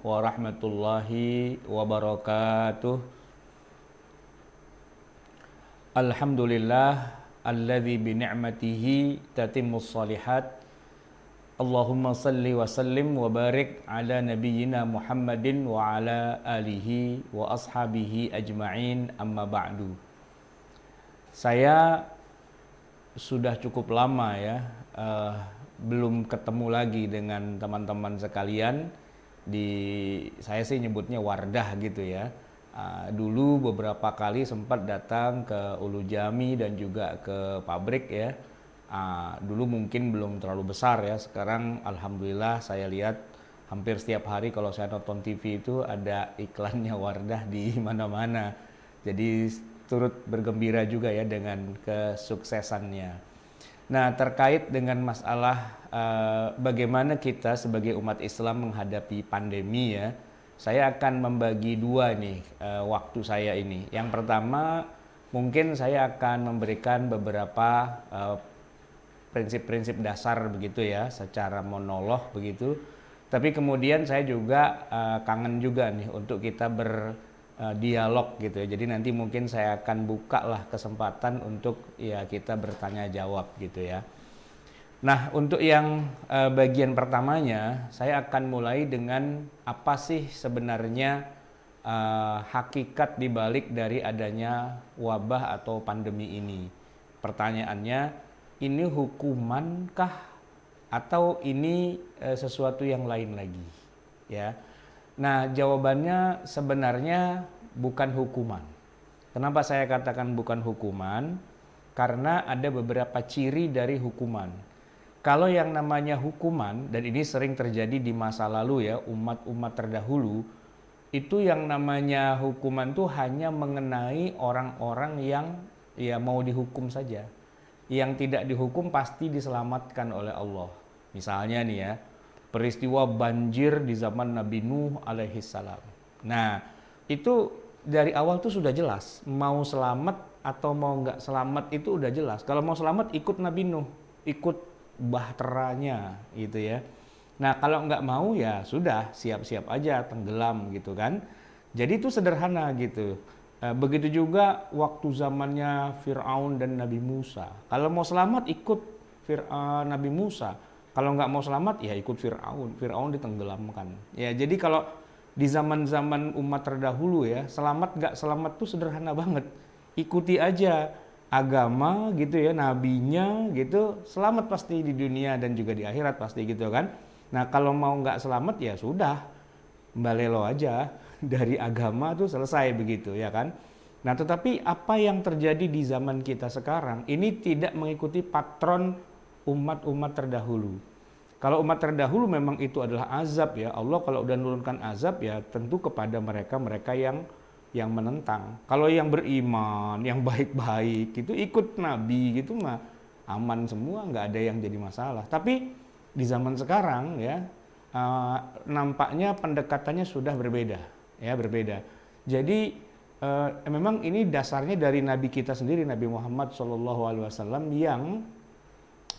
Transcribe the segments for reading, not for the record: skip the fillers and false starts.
warahmatullahi wabarakatuh. Alhamdulillah alladzi bi ni'matihi tatimmus shalihat. Allahumma salli wa sallim wa barik ala nabiyyina Muhammadin wa ala alihi wa ashabihi ajma'in, amma ba'du. Saya sudah cukup lama belum ketemu lagi dengan teman-teman sekalian. Saya sih nyebutnya Wardah gitu ya. Dulu beberapa kali sempat datang ke Ulu Jami dan juga ke pabrik ya. Dulu mungkin belum terlalu besar ya. Sekarang alhamdulillah saya lihat hampir setiap hari kalau saya nonton TV itu ada iklannya Wardah di mana-mana. Jadi turut bergembira juga ya dengan kesuksesannya. Nah, terkait dengan masalah bagaimana kita sebagai umat Islam menghadapi pandemi ya, saya akan membagi dua nih waktu saya ini. Yang pertama, mungkin saya akan memberikan beberapa prinsip-prinsip dasar begitu ya, secara monolog begitu. Tapi kemudian saya juga kangen juga nih untuk kita berdialog gitu ya. Jadi nanti mungkin saya akan buka lah kesempatan untuk ya kita bertanya jawab gitu ya. Nah, untuk yang bagian pertamanya, saya akan mulai dengan apa sih sebenarnya hakikat dibalik dari adanya wabah atau pandemi ini. Pertanyaannya, ini hukumankah atau ini sesuatu yang lain lagi? Ya. Nah, jawabannya sebenarnya bukan hukuman. Kenapa saya katakan bukan hukuman? Karena ada beberapa ciri dari hukuman. Kalau yang namanya hukuman, dan ini sering terjadi di masa lalu ya, umat-umat terdahulu, itu yang namanya hukuman tuh hanya mengenai orang-orang yang ya mau dihukum saja. Yang tidak dihukum pasti diselamatkan oleh Allah. Misalnya nih ya, peristiwa banjir di zaman Nabi Nuh alaihissalam. Nah, itu dari awal tuh sudah jelas, mau selamat atau mau nggak selamat itu udah jelas. Kalau mau selamat ikut Nabi Nuh, ikut bahteranya gitu ya. Nah, kalau nggak mau ya sudah, siap-siap aja tenggelam gitu kan. Jadi itu sederhana gitu. Begitu juga waktu zamannya Fir'aun dan Nabi Musa. Kalau mau selamat ikut Nabi Musa. Kalau nggak mau selamat ya ikut Fir'aun. Fir'aun ditenggelamkan. Ya, jadi kalau di zaman-zaman umat terdahulu ya, selamat nggak selamat tuh sederhana banget. Ikuti aja agama gitu ya, nabinya gitu, selamat pasti di dunia dan juga di akhirat pasti gitu kan. Nah, kalau mau nggak selamat ya sudah, balelo aja dari agama tuh selesai begitu ya kan. Nah, tetapi apa yang terjadi di zaman kita sekarang ini tidak mengikuti patron umat-umat terdahulu. Kalau umat terdahulu memang itu adalah azab ya, Allah kalau udah menurunkan azab ya tentu kepada mereka yang menentang. Kalau yang beriman, yang baik-baik itu ikut Nabi gitu mah aman semua, nggak ada yang jadi masalah. Tapi di zaman sekarang ya nampaknya pendekatannya sudah berbeda ya, berbeda. Jadi memang ini dasarnya dari Nabi kita sendiri, Nabi Muhammad SAW, yang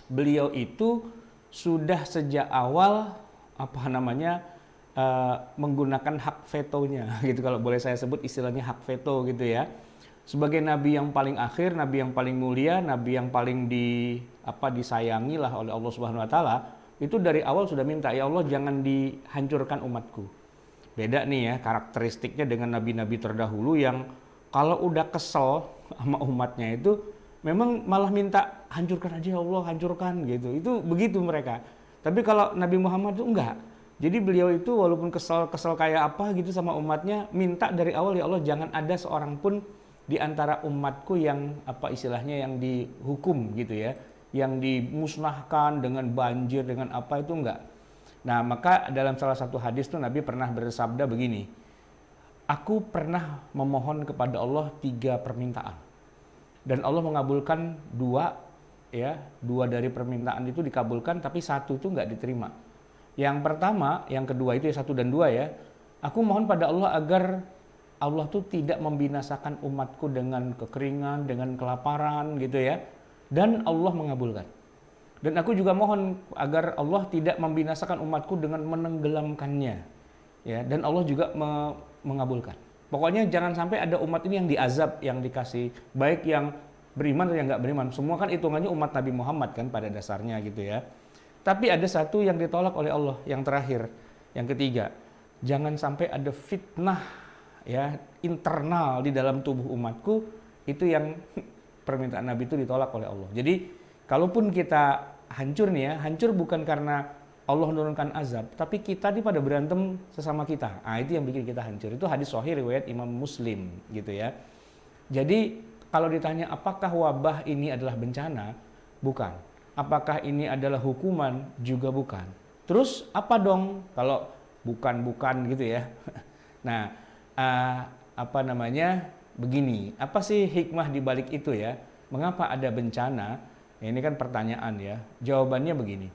beliau itu sudah sejak awal menggunakan hak vetonya gitu, kalau boleh saya sebut istilahnya hak veto gitu ya. Sebagai nabi yang paling akhir, nabi yang paling mulia, nabi yang paling disayangi lah oleh Allah Subhanahu wa taala, itu dari awal sudah minta, ya Allah jangan dihancurkan umatku. Beda nih ya karakteristiknya dengan nabi-nabi terdahulu yang kalau udah kesel sama umatnya itu memang malah minta hancurkan aja ya Allah, hancurkan gitu. Itu begitu mereka. Tapi kalau Nabi Muhammad itu enggak. Jadi beliau itu walaupun kesel kayak apa gitu sama umatnya, minta dari awal, ya Allah jangan ada seorang pun di antara umatku yang yang dihukum gitu ya, yang dimusnahkan dengan banjir, dengan apa, itu enggak. Nah, maka dalam salah satu hadis tuh Nabi pernah bersabda begini, aku pernah memohon kepada Allah 3 permintaan dan Allah mengabulkan 2 ya, 2 dari permintaan itu dikabulkan, tapi 1 itu enggak diterima. Yang pertama, yang kedua itu ya 1 dan 2 ya. Aku mohon pada Allah agar Allah tuh tidak membinasakan umatku dengan kekeringan, dengan kelaparan gitu ya. Dan Allah mengabulkan. Dan aku juga mohon agar Allah tidak membinasakan umatku dengan menenggelamkannya. ya, dan Allah juga mengabulkan. Pokoknya jangan sampai ada umat ini yang diazab, yang dikasih, baik yang beriman atau yang nggak beriman. Semua kan hitungannya umat Nabi Muhammad kan pada dasarnya gitu ya. Tapi ada satu yang ditolak oleh Allah, yang terakhir, yang ketiga, jangan sampai ada fitnah ya internal di dalam tubuh umatku, itu yang permintaan Nabi itu ditolak oleh Allah. Jadi kalaupun kita hancur nih ya, hancur bukan karena Allah menurunkan azab, tapi kita nih pada berantem sesama kita. Ah, itu yang bikin kita hancur. Itu hadis sahih riwayat Imam Muslim gitu ya. Jadi kalau ditanya apakah wabah ini adalah bencana? Bukan. Apakah ini adalah hukuman? Juga bukan. Terus apa dong kalau bukan gitu ya? Nah, apa namanya? Begini, apa sih hikmah di balik itu ya? Mengapa ada bencana? Ya, ini kan pertanyaan ya. Jawabannya begini.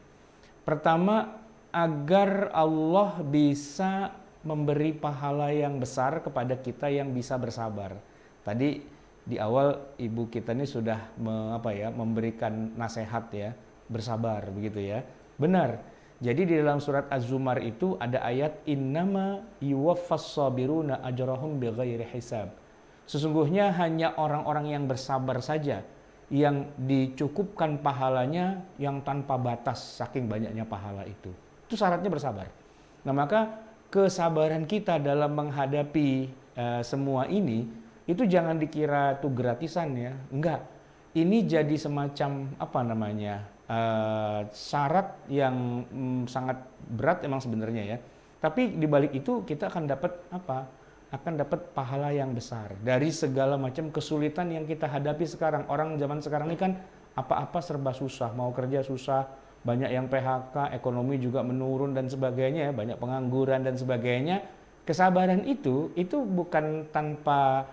Pertama, agar Allah bisa memberi pahala yang besar kepada kita yang bisa bersabar. Tadi di awal ibu kita ini sudah memberikan nasihat ya, bersabar begitu ya. Benar. Jadi di dalam surat Az-Zumar itu ada ayat innama yuwaffas sabiruna ajrahum bighairi hisab. Sesungguhnya hanya orang-orang yang bersabar saja yang dicukupkan pahalanya yang tanpa batas, saking banyaknya pahala itu. Itu syaratnya bersabar. Nah, maka kesabaran kita dalam menghadapi semua ini itu jangan dikira tuh gratisan ya. Enggak. Ini jadi semacam syarat yang sangat berat emang sebenarnya ya. Tapi di balik itu kita akan dapat apa? Akan dapat pahala yang besar dari segala macam kesulitan yang kita hadapi sekarang. Orang zaman sekarang ini kan apa-apa serba susah, mau kerja susah, banyak yang PHK, ekonomi juga menurun dan sebagainya, banyak pengangguran dan sebagainya. Kesabaran itu bukan tanpa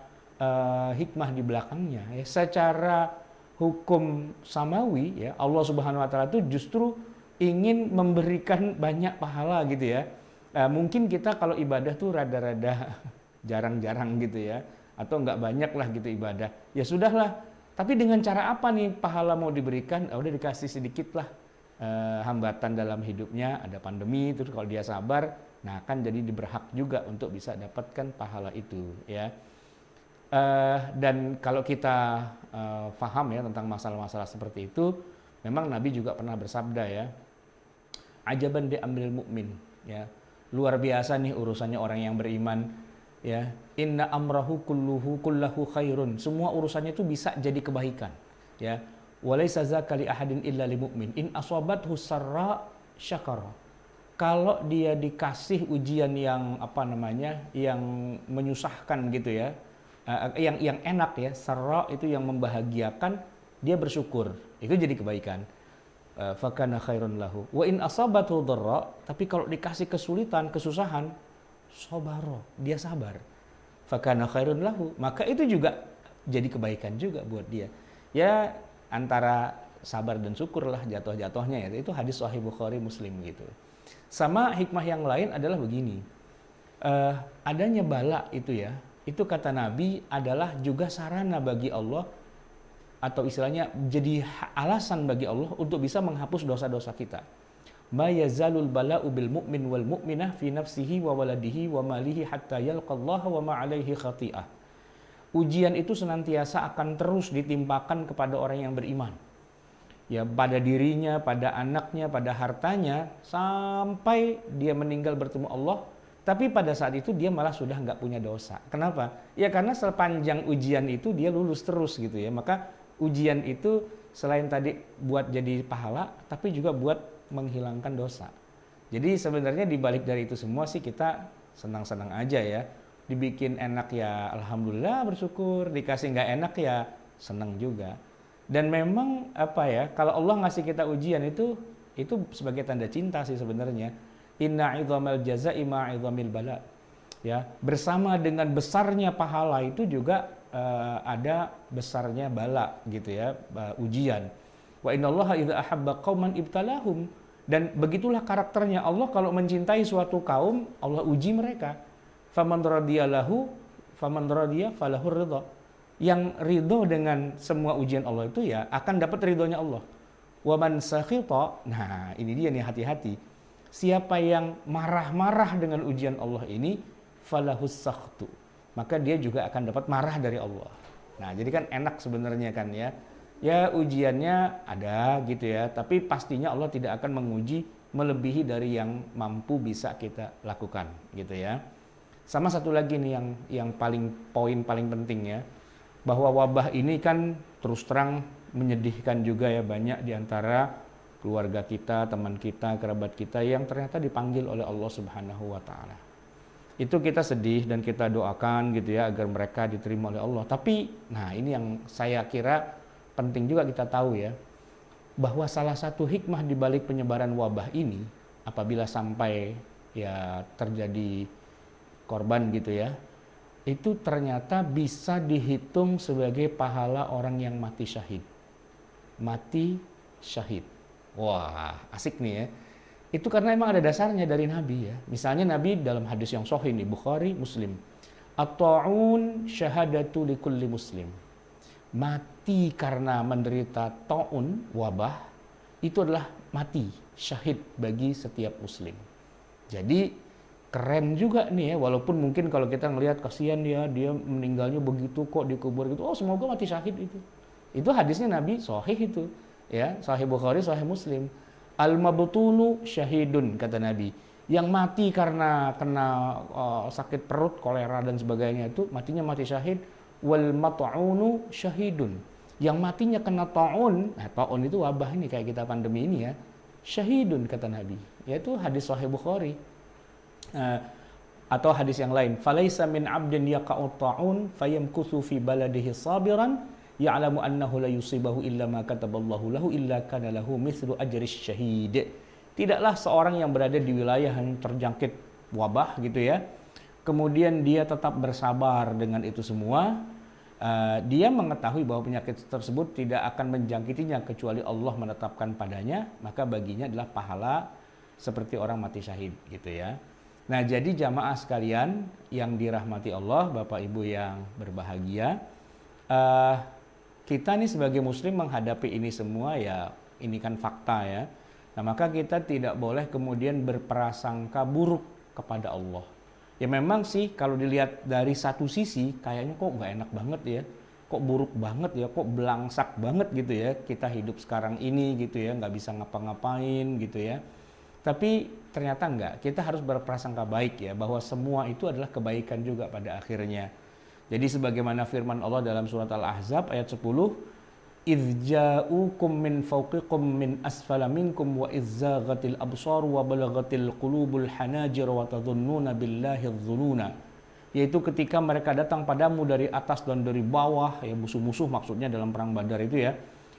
hikmah di belakangnya ya. Secara hukum samawi ya, Allah Subhanahu wa taala itu justru ingin memberikan banyak pahala gitu ya. Mungkin kita kalau ibadah tuh rada-rada jarang-jarang gitu ya, atau nggak banyak lah gitu ibadah. Ya sudahlah. Tapi dengan cara apa nih pahala mau diberikan? Udah dikasih sedikit lah hambatan dalam hidupnya, ada pandemi, terus kalau dia sabar, nah kan jadi berhak juga untuk bisa dapatkan pahala itu ya. Dan kalau kita paham ya tentang masalah-masalah seperti itu, memang Nabi juga pernah bersabda ya, ajaban di amril mukmin ya, luar biasa nih urusannya orang yang beriman ya, inna amrahu kullahu khairun, semua urusannya itu bisa jadi kebaikan ya, walaysa dzaka li ahadin illa lil mu'min in asabathu sarra syakara. Kalau dia dikasih ujian yang yang menyusahkan gitu ya, yang enak ya, sarra itu yang membahagiakan, dia bersyukur, itu jadi kebaikan. Fakana khairun lahu. Wa in asabathu dharra, tapi kalau dikasih kesulitan, kesusahan, sabaro, dia sabar. Fakana khairun lahu, maka itu juga jadi kebaikan juga buat dia. Ya antara sabar dan syukur lah jatuh-jatuhnya ya. Itu hadis sahih Bukhari Muslim gitu. Sama hikmah yang lain adalah begini. Adanya bala itu ya, itu kata Nabi adalah juga sarana bagi Allah, atau istilahnya jadi alasan bagi Allah untuk bisa menghapus dosa-dosa kita. Ma yazalul bala'u bil mu'min wal mu'minah fi nafsihi wa waladihi wa malihi hatta yalqallaha wa ma alaihi khati'ah. Ujian itu senantiasa akan terus ditimpakan kepada orang yang beriman. Ya, pada dirinya, pada anaknya, pada hartanya, sampai dia meninggal bertemu Allah. Tapi pada saat itu dia malah sudah nggak punya dosa. Kenapa? Ya karena sepanjang ujian itu dia lulus terus gitu ya. Maka ujian itu selain tadi buat jadi pahala, tapi juga buat menghilangkan dosa. Jadi sebenarnya dibalik dari itu semua sih kita senang-senang aja ya. Dibikin enak ya alhamdulillah bersyukur, dikasih nggak enak ya senang juga. Dan memang kalau Allah ngasih kita ujian itu sebagai tanda cinta sih sebenarnya. Inna idzamal jazaa'i ma idzamil bala. Ya, bersama dengan besarnya pahala itu juga ada besarnya bala gitu ya, ujian. Wa innallaha idza ahabba qauman ibtalahum, dan begitulah karakternya Allah kalau mencintai suatu kaum, Allah uji mereka. Faman radiya falahu ridha. Yang ridho dengan semua ujian Allah itu ya akan dapat ridhonya Allah. Wa man sakhita, nah ini dia nih hati-hati. siapa yang marah-marah dengan ujian Allah ini, falahus sakhtu, maka dia juga akan dapat marah dari Allah. Nah, jadi kan enak sebenarnya kan ya. Ya ujiannya ada gitu ya, tapi pastinya Allah tidak akan menguji melebihi dari yang mampu bisa kita lakukan gitu ya. Sama satu lagi nih yang poin paling penting ya, bahwa wabah ini kan terus terang menyedihkan juga ya, banyak diantara keluarga kita, teman kita, kerabat kita yang ternyata dipanggil oleh Allah Subhanahu wa taala. Itu kita sedih dan kita doakan gitu ya agar mereka diterima oleh Allah. Tapi nah ini yang saya kira penting juga kita tahu ya, bahwa salah satu hikmah di balik penyebaran wabah ini, apabila sampai ya terjadi korban gitu ya, itu ternyata bisa dihitung sebagai pahala orang yang mati syahid. Mati syahid. Wah, asik nih ya. Itu karena emang ada dasarnya dari Nabi ya. Misalnya Nabi dalam hadis yang sahih nih, Bukhari, Muslim. At-ta'un syahadatu likulli muslim. Mati karena menderita ta'un, wabah, itu adalah mati, syahid bagi setiap muslim. Jadi keren juga nih ya, walaupun mungkin kalau kita ngelihat kasihan dia meninggalnya begitu kok dikubur gitu, oh semoga mati syahid itu. Itu hadisnya Nabi sahih itu. Ya, sahih Bukhari, sahih Muslim. Al-mabtulu syahidun, kata Nabi. Yang mati karena kena sakit perut, kolera dan sebagainya itu matinya mati syahid. Wal mat'unu syahidun. Yang matinya kena ta'un, nah ta'un itu wabah ini kayak kita pandemi ini ya. Syahidun, kata Nabi. Yaitu hadis sahih Bukhari. Atau hadis yang lain, falaisa min 'abdin yaqa'u ta'un fayamkuthu fi baladihi sabiran ya'lamu annahu la yusibahu illa ma kataballahu lahu illa kana lahu mithlu ajri syahid. Tidaklah seorang yang berada di wilayah yang terjangkit wabah gitu ya, kemudian dia tetap bersabar dengan itu semua, dia mengetahui bahwa penyakit tersebut tidak akan menjangkitinya kecuali Allah menetapkan padanya, maka baginya adalah pahala seperti orang mati syahid gitu ya. Nah, jadi jamaah sekalian yang dirahmati Allah, Bapak Ibu yang berbahagia, kita nih sebagai muslim menghadapi ini semua ya, ini kan fakta ya. Nah, maka kita tidak boleh kemudian berprasangka buruk kepada Allah. Ya memang sih kalau dilihat dari satu sisi kayaknya kok nggak enak banget ya, kok buruk banget ya, kok belangsak banget gitu ya kita hidup sekarang ini gitu ya, nggak bisa ngapa-ngapain gitu ya. Tapi ternyata enggak, kita harus berprasangka baik ya, bahwa semua itu adalah kebaikan juga pada akhirnya. Jadi sebagaimana firman Allah dalam surat Al-Ahzab ayat 10, إِذْ جَاءُوكُمْ مِنْ فَوْقِكُمْ مِنْ أَسْفَلَ مِنْكُمْ وَإِذْ زَاغَتِ الْأَبْصَارُ وَبَلَغَتِ الْقُلُوبُ الْحَنَاجِرَ وَتَظُنُّونَ بِاللَّهِ الظُّنُونَ. Yaitu ketika mereka datang padamu dari atas dan dari bawah, ya musuh-musuh maksudnya dalam perang Badar itu ya.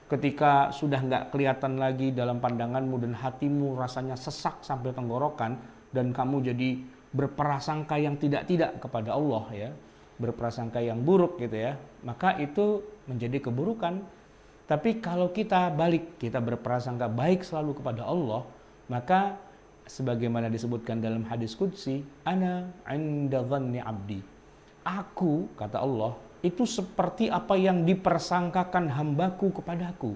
Ketika sudah nggak kelihatan lagi dalam pandanganmu dan hatimu rasanya sesak sampai tenggorokan dan kamu jadi berprasangka yang tidak-tidak kepada Allah ya, berprasangka yang buruk gitu ya, maka itu menjadi keburukan. Tapi kalau kita balik, kita berprasangka baik selalu kepada Allah, maka sebagaimana disebutkan dalam hadis qudsi, ana 'inda dhanni 'abdi. Aku, kata Allah, itu seperti apa yang dipersangkakan hambaku kepadaku.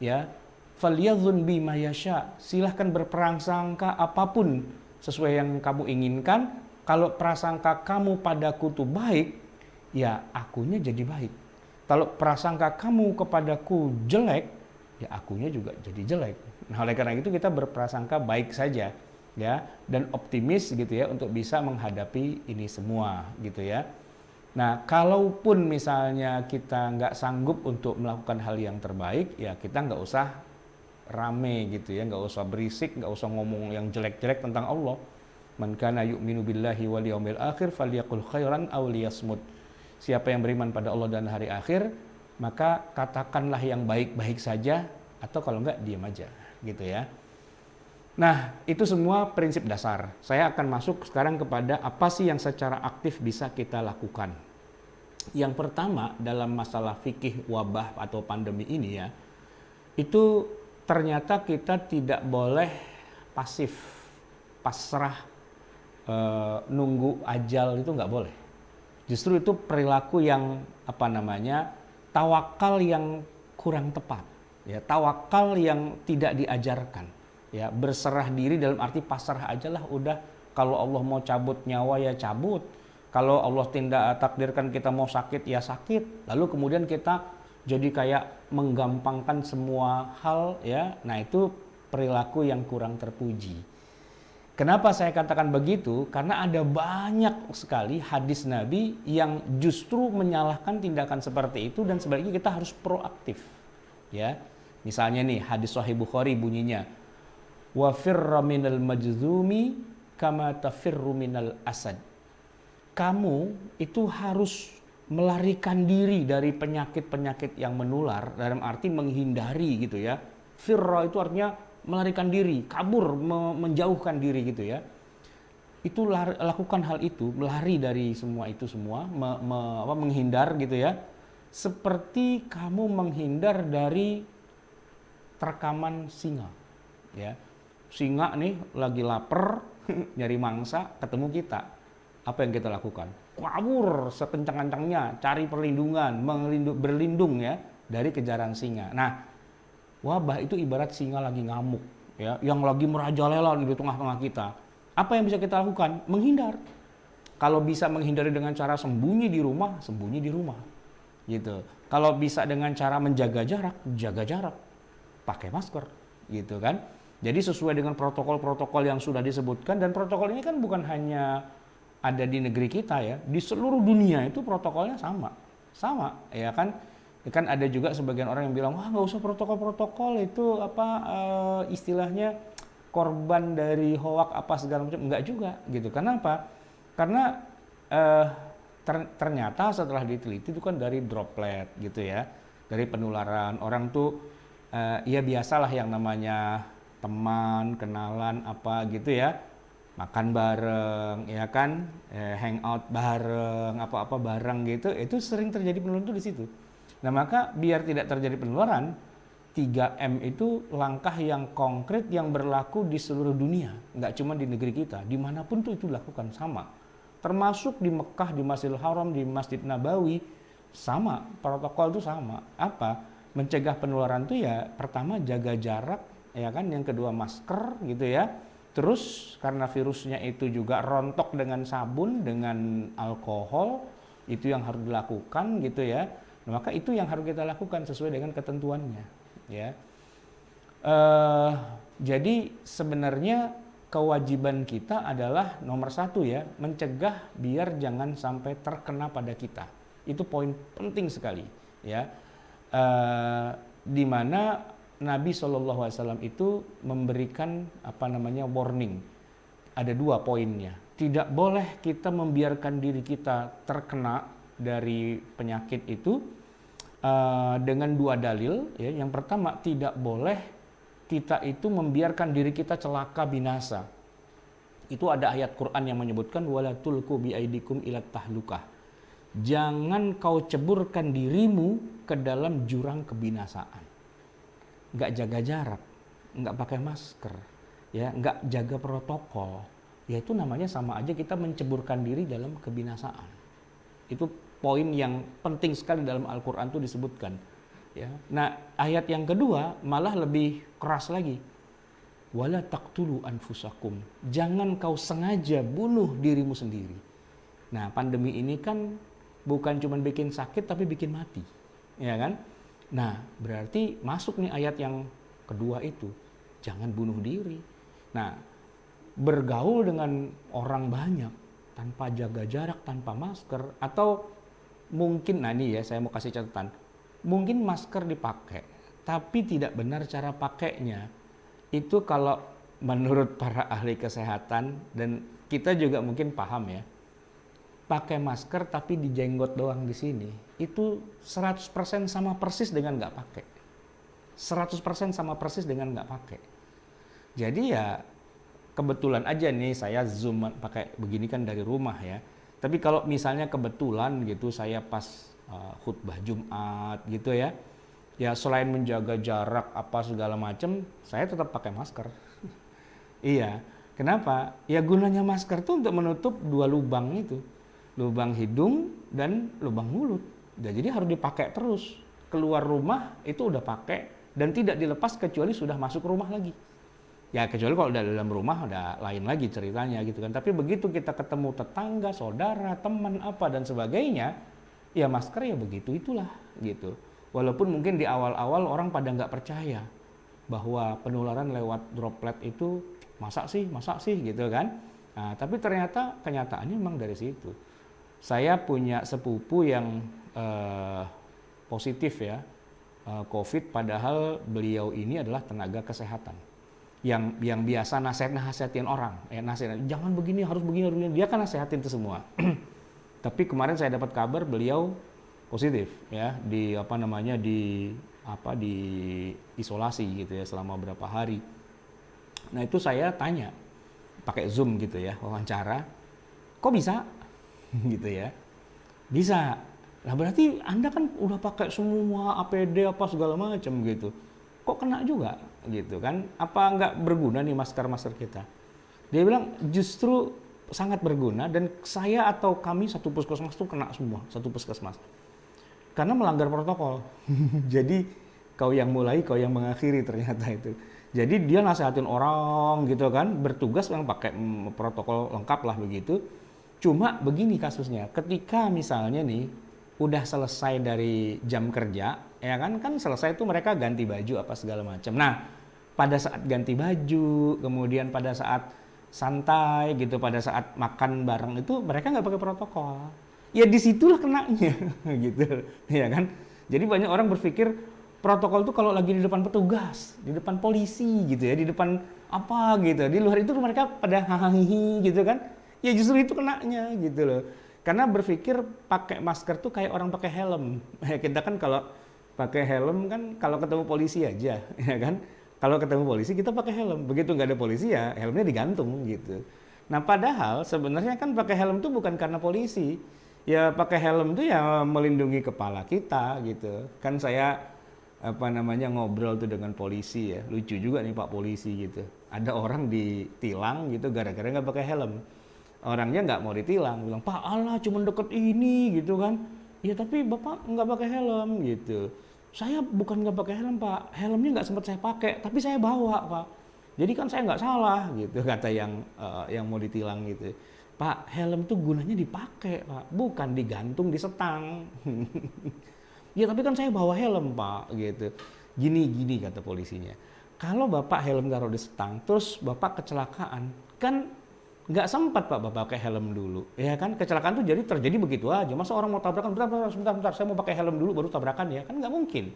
Ya, falyadhun bi ma yasha. Silahkan berprasangka apapun sesuai yang kamu inginkan. Kalau prasangka kamu padaku itu baik, ya akunya jadi baik. Kalau prasangka kamu kepadaku jelek, ya akunya juga jadi jelek. Nah, oleh karena itu kita berprasangka baik saja ya, dan optimis gitu ya untuk bisa menghadapi ini semua gitu ya. Nah, kalaupun misalnya kita nggak sanggup untuk melakukan hal yang terbaik, ya kita nggak usah rame gitu ya, nggak usah berisik, nggak usah ngomong yang jelek-jelek tentang Allah. Man kana yu'minu billahi wal yaumil akhir falyaqul khairan aw liyasmut. Siapa yang beriman pada Allah dan hari akhir, maka katakanlah yang baik-baik saja, atau kalau enggak diam aja gitu ya. Nah, itu semua prinsip dasar. Saya akan masuk sekarang kepada apa sih yang secara aktif bisa kita lakukan. Yang pertama dalam masalah fikih wabah atau pandemi ini ya, itu ternyata kita tidak boleh pasif, pasrah, nunggu ajal, itu nggak boleh. Justru itu perilaku yang tawakal yang kurang tepat, ya, tawakal yang tidak diajarkan. Ya, berserah diri dalam arti pasrah aja lah udah. Kalau Allah mau cabut nyawa ya cabut. Kalau Allah tidak takdirkan kita mau sakit ya sakit. Lalu kemudian kita jadi kayak menggampangkan semua hal ya. Nah, itu perilaku yang kurang terpuji. Kenapa saya katakan begitu? Karena ada banyak sekali hadis Nabi yang justru menyalahkan tindakan seperti itu, dan sebaliknya kita harus proaktif. Ya. Misalnya nih hadis Sahih Bukhari bunyinya, wa firra minal majzumi kama tafirru minal asad. Kamu itu harus melarikan diri dari penyakit-penyakit yang menular, dalam arti menghindari gitu ya. Firra itu artinya melarikan diri, kabur, menjauhkan diri gitu ya. Itu lakukan hal itu, melari dari semua itu semua, menghindar gitu ya. Seperti kamu menghindar dari terkaman singa. Ya. Singa nih lagi lapar, nyari mangsa, ketemu kita. Apa yang kita lakukan? Kabur sekencang-kencangnya, cari perlindungan, berlindung ya dari kejaran singa. Nah, wabah itu ibarat singa lagi ngamuk, ya, yang lagi merajalela di tengah-tengah kita. Apa yang bisa kita lakukan? Menghindar. Kalau bisa menghindari dengan cara sembunyi di rumah, sembunyi di rumah. Gitu. Kalau bisa dengan cara menjaga jarak, jaga jarak. Pakai masker, gitu kan. Jadi sesuai dengan protokol-protokol yang sudah disebutkan, dan protokol ini kan bukan hanya ada di negeri kita ya, di seluruh dunia itu protokolnya sama, ya kan. Kan ada juga sebagian orang yang bilang, wah nggak usah protokol-protokol itu apa istilahnya korban dari hoak apa segala macam. Enggak juga gitu. Kenapa? Karena ternyata setelah diteliti itu kan dari droplet gitu ya, dari penularan. Orang tuh ya biasalah yang namanya teman, kenalan apa gitu ya, makan bareng ya kan, hangout bareng, apa-apa bareng gitu, itu sering terjadi penularan tuh di situ. Nah, maka biar tidak terjadi penularan, 3M itu langkah yang konkret yang berlaku di seluruh dunia, nggak cuma di negeri kita, dimanapun tuh itu dilakukan sama. Termasuk di Mekah, di Masjidil Haram, di Masjid Nabawi, sama, protokol itu sama. Apa? Mencegah penularan tuh ya pertama jaga jarak, ya kan, yang kedua masker gitu ya. Terus karena virusnya itu juga rontok dengan sabun, dengan alkohol, itu yang harus dilakukan gitu ya. Nah, maka itu yang harus kita lakukan sesuai dengan ketentuannya. Ya, jadi sebenarnya kewajiban kita adalah nomor satu ya, mencegah biar jangan sampai terkena pada kita. Itu poin penting sekali ya. Di mana Nabi SAW itu memberikan warning. Ada 2 poinnya. Tidak boleh kita membiarkan diri kita terkena dari penyakit itu dengan 2 dalil. Ya. Yang pertama, tidak boleh kita itu membiarkan diri kita celaka binasa. Itu ada ayat Quran yang menyebutkan wala tulqu biaidikum ilat tahlukah. Jangan kau ceburkan dirimu ke dalam jurang kebinasaan. Nggak jaga jarak, nggak pakai masker, ya, nggak jaga protokol, ya itu namanya sama aja kita menceburkan diri dalam kebinasaan. Itu poin yang penting sekali dalam Al-Quran itu disebutkan. Ya. Nah, ayat yang kedua malah lebih keras lagi. Wala taqtulu anfusakum. Jangan kau sengaja bunuh dirimu sendiri. Nah, pandemi ini kan bukan cuma bikin sakit tapi bikin mati, ya kan? Nah, berarti masuk nih ayat yang kedua itu, jangan bunuh diri. Nah, bergaul dengan orang banyak tanpa jaga jarak, tanpa masker, atau mungkin, nah ini ya saya mau kasih catatan, mungkin masker dipakai, tapi tidak benar cara pakainya. Itu kalau menurut para ahli kesehatan, dan kita juga mungkin paham ya, pakai masker tapi di jenggot doang di sini, itu 100% sama persis dengan nggak pakai. 100% sama persis dengan nggak pakai. Jadi ya kebetulan aja nih saya zoom pakai begini kan dari rumah ya. Tapi kalau misalnya kebetulan gitu saya pas khutbah Jumat gitu ya, ya selain menjaga jarak apa segala macam, saya tetap pakai masker. Iya, kenapa? Ya gunanya masker tuh untuk menutup 2 lubang itu. Lubang hidung dan lubang mulut. Jadi harus dipakai terus. Keluar rumah itu udah pakai dan tidak dilepas kecuali sudah masuk rumah lagi. Ya kecuali kalau dalam rumah udah lain lagi ceritanya gitu kan. Tapi begitu kita ketemu tetangga, saudara, teman apa dan sebagainya, ya masker ya begitu itulah gitu. Walaupun mungkin di awal-awal orang pada nggak percaya bahwa penularan lewat droplet itu masa sih gitu kan. Nah, tapi ternyata kenyataannya memang dari situ. Saya punya sepupu yang positif ya COVID, padahal beliau ini adalah tenaga kesehatan yang biasa nasihatin orang, jangan begini, harus begini, dia kan nasihatin itu semua. Tapi kemarin saya dapat kabar beliau positif ya di di isolasi gitu ya selama berapa hari. Nah itu saya tanya pakai Zoom gitu ya, wawancara, kok bisa gitu ya? Bisa. Nah berarti Anda kan udah pakai semua APD apa segala macam gitu. Kok kena juga gitu kan? Apa nggak berguna nih masker-masker kita? Dia bilang justru sangat berguna dan saya atau kami satu puskesmas tuh kena semua, satu puskesmas. Karena melanggar protokol. Jadi kau yang mulai, kau yang mengakhiri ternyata itu. Jadi dia nasihatin orang gitu kan, bertugas yang pakai protokol lengkap lah begitu. Cuma begini kasusnya, ketika misalnya nih udah selesai dari jam kerja, ya kan selesai itu mereka ganti baju apa segala macam. Nah, pada saat ganti baju, kemudian pada saat santai gitu, pada saat makan bareng itu mereka nggak pakai protokol. Ya disitulah kenanya, gitu, ya kan. Jadi banyak orang berpikir protokol itu kalau lagi di depan petugas, di depan polisi gitu ya, di depan apa gitu. Di luar itu mereka pada hahaha gitu kan. Ya justru itu kenanya gitu loh. Karena berpikir pakai masker tuh kayak orang pakai helm. Kita kan kalau pakai helm kan kalau ketemu polisi aja, ya kan. Kalau ketemu polisi kita pakai helm. Begitu nggak ada polisi ya helmnya digantung gitu. Nah padahal sebenarnya kan pakai helm tuh bukan karena polisi. Ya pakai helm tuh ya melindungi kepala kita gitu. Kan saya ngobrol tuh dengan polisi ya. Lucu juga nih Pak polisi gitu. Ada orang ditilang gitu gara-gara nggak pakai helm. Orangnya nggak mau ditilang, bilang Pak Allah cuma deket ini gitu kan. Ya tapi Bapak nggak pakai helm gitu. Saya bukan nggak pakai helm Pak, helmnya nggak sempat saya pakai, tapi saya bawa Pak. Jadi kan saya nggak salah gitu kata yang mau ditilang gitu. Pak, helm tuh gunanya dipakai Pak, bukan digantung di setang. Ya tapi kan saya bawa helm Pak gitu. Gini kata polisinya. Kalau Bapak helm taruh di setang, terus Bapak kecelakaan, kan nggak sempat Pak Bapak pakai helm dulu, ya kan? Kecelakaan tuh terjadi begitu aja. Masa orang mau tabrakan, sebentar, saya mau pakai helm dulu baru tabrakan ya, kan nggak mungkin.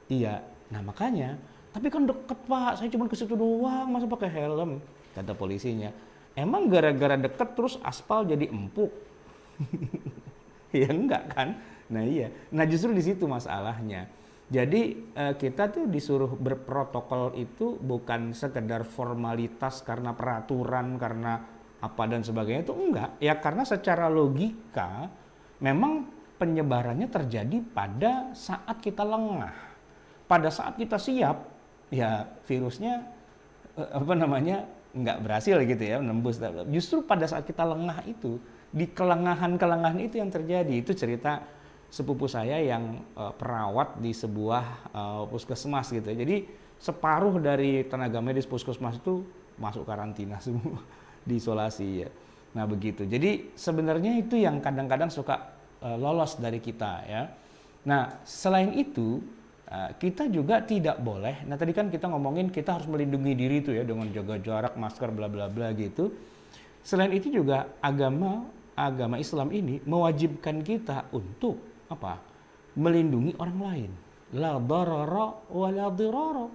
Iya, nah makanya, tapi kan deket Pak, saya cuma ke situ doang, masa pakai helm? Kata polisinya. Emang gara-gara deket terus aspal jadi empuk? Ya enggak kan? Nah iya, nah justru di situ masalahnya. Jadi kita tuh disuruh berprotokol itu bukan sekedar formalitas karena peraturan, karena apa dan sebagainya, itu enggak. Ya karena secara logika memang penyebarannya terjadi pada saat kita lengah. Pada saat kita siap, ya virusnya nggak berhasil gitu ya menembus. Justru pada saat kita lengah itu, di kelengahan-kelengahan itu yang terjadi. Itu cerita sepupu saya yang perawat di sebuah puskesmas gitu. Jadi separuh dari tenaga medis puskesmas itu masuk karantina semua, diisolasi ya. Nah begitu. Jadi sebenarnya itu yang kadang-kadang suka lolos dari kita ya. Nah selain itu kita juga tidak boleh. Nah tadi kan kita ngomongin kita harus melindungi diri itu ya dengan jaga jarak, masker, bla bla bla gitu. Selain itu juga agama Islam ini mewajibkan kita untuk apa? Melindungi orang lain. La darara wa la dirara.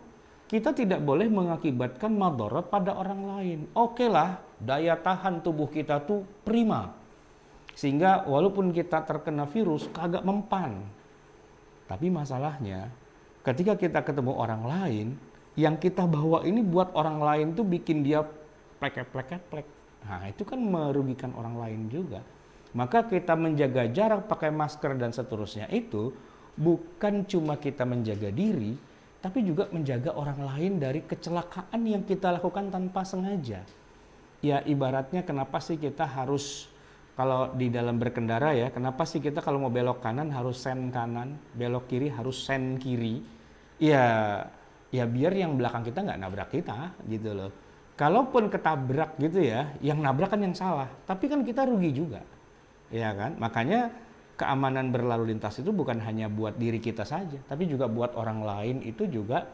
Kita tidak boleh mengakibatkan madarat pada orang lain. Oke lah, daya tahan tubuh kita tuh prima. Sehingga walaupun kita terkena virus kagak mempan. Tapi masalahnya ketika kita ketemu orang lain, yang kita bawa ini buat orang lain tuh bikin dia plek. Nah, itu kan merugikan orang lain juga. Maka kita menjaga jarak, pakai masker dan seterusnya itu bukan cuma kita menjaga diri, tapi juga menjaga orang lain dari kecelakaan yang kita lakukan tanpa sengaja. Ya ibaratnya kenapa sih kita harus kalau di dalam berkendara ya, kenapa sih kita kalau mau belok kanan harus sen kanan, belok kiri harus sen kiri? Ya biar yang belakang kita nggak nabrak kita gitu loh. kalaupun ketabrak gitu ya, yang nabrak kan yang salah, tapi kan kita rugi juga, ya kan? Makanya keamanan berlalu lintas itu bukan hanya buat diri kita saja, tapi juga buat orang lain itu juga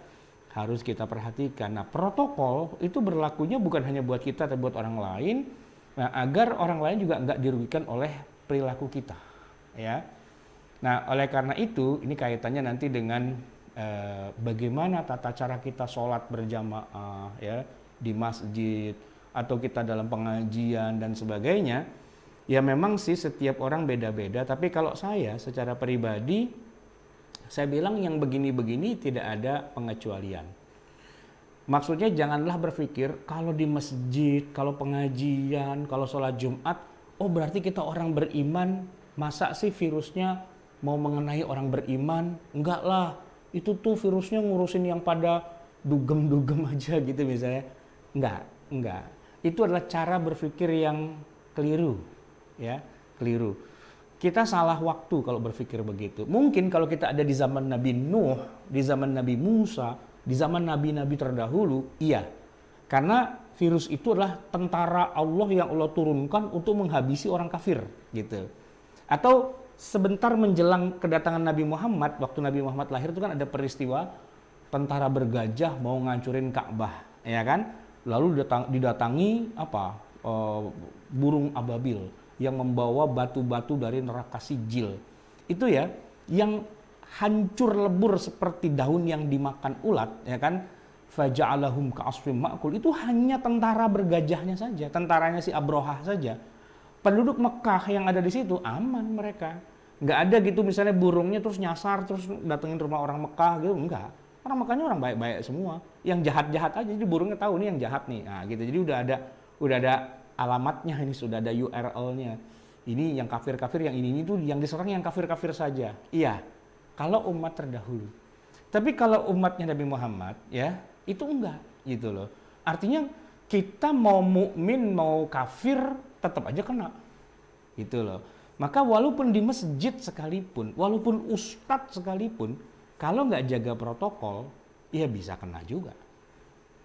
harus kita perhatikan. Nah, protokol itu berlakunya bukan hanya buat kita, tapi buat orang lain, nah, agar orang lain juga nggak dirugikan oleh perilaku kita, ya. Nah, oleh karena itu, ini kaitannya nanti dengan bagaimana tata cara kita sholat berjamaah, ya, di masjid, atau kita dalam pengajian dan sebagainya. Ya memang sih setiap orang beda-beda, tapi kalau saya secara pribadi, saya bilang yang begini-begini tidak ada pengecualian. Maksudnya janganlah berpikir kalau di masjid, kalau pengajian, kalau sholat Jumat, oh berarti kita orang beriman, masa sih virusnya mau mengenai orang beriman? Enggak lah, itu tuh virusnya ngurusin yang pada dugem-dugem aja gitu misalnya. Enggak. Itu adalah cara berpikir yang keliru, ya, keliru. Kita salah waktu kalau berpikir begitu. Mungkin kalau kita ada di zaman Nabi Nuh, di zaman Nabi Musa, di zaman nabi-nabi terdahulu, iya. Karena virus itu adalah tentara Allah yang Allah turunkan untuk menghabisi orang kafir, gitu. Atau sebentar menjelang kedatangan Nabi Muhammad, waktu Nabi Muhammad lahir itu kan ada peristiwa tentara bergajah mau ngancurin Ka'bah, ya kan? Lalu didatangi burung ababil yang membawa batu-batu dari neraka sijil. Itu ya, yang hancur lebur seperti daun yang dimakan ulat, ya kan? Faja'alahum ka'asfim ma'kul. Itu hanya tentara bergajahnya saja, tentaranya si Abrohah saja. Penduduk Mekah yang ada di situ aman mereka. Nggak ada gitu misalnya burungnya terus nyasar terus datengin rumah orang Mekah gitu, enggak. Orang Mekahnya orang baik-baik semua. Yang jahat-jahat aja, jadi burungnya tahu nih yang jahat nih. Nah, gitu. Jadi udah ada alamatnya, ini sudah ada URL-nya. Ini yang kafir-kafir, yang ini tuh yang diserang yang kafir-kafir saja. Iya. Kalau umat terdahulu. Tapi kalau umatnya Nabi Muhammad ya, itu enggak gitu loh. Artinya kita mau mukmin mau kafir tetap aja kena, gitu loh. Maka walaupun di masjid sekalipun, walaupun ustadz sekalipun, kalau nggak jaga protokol, ya bisa kena juga,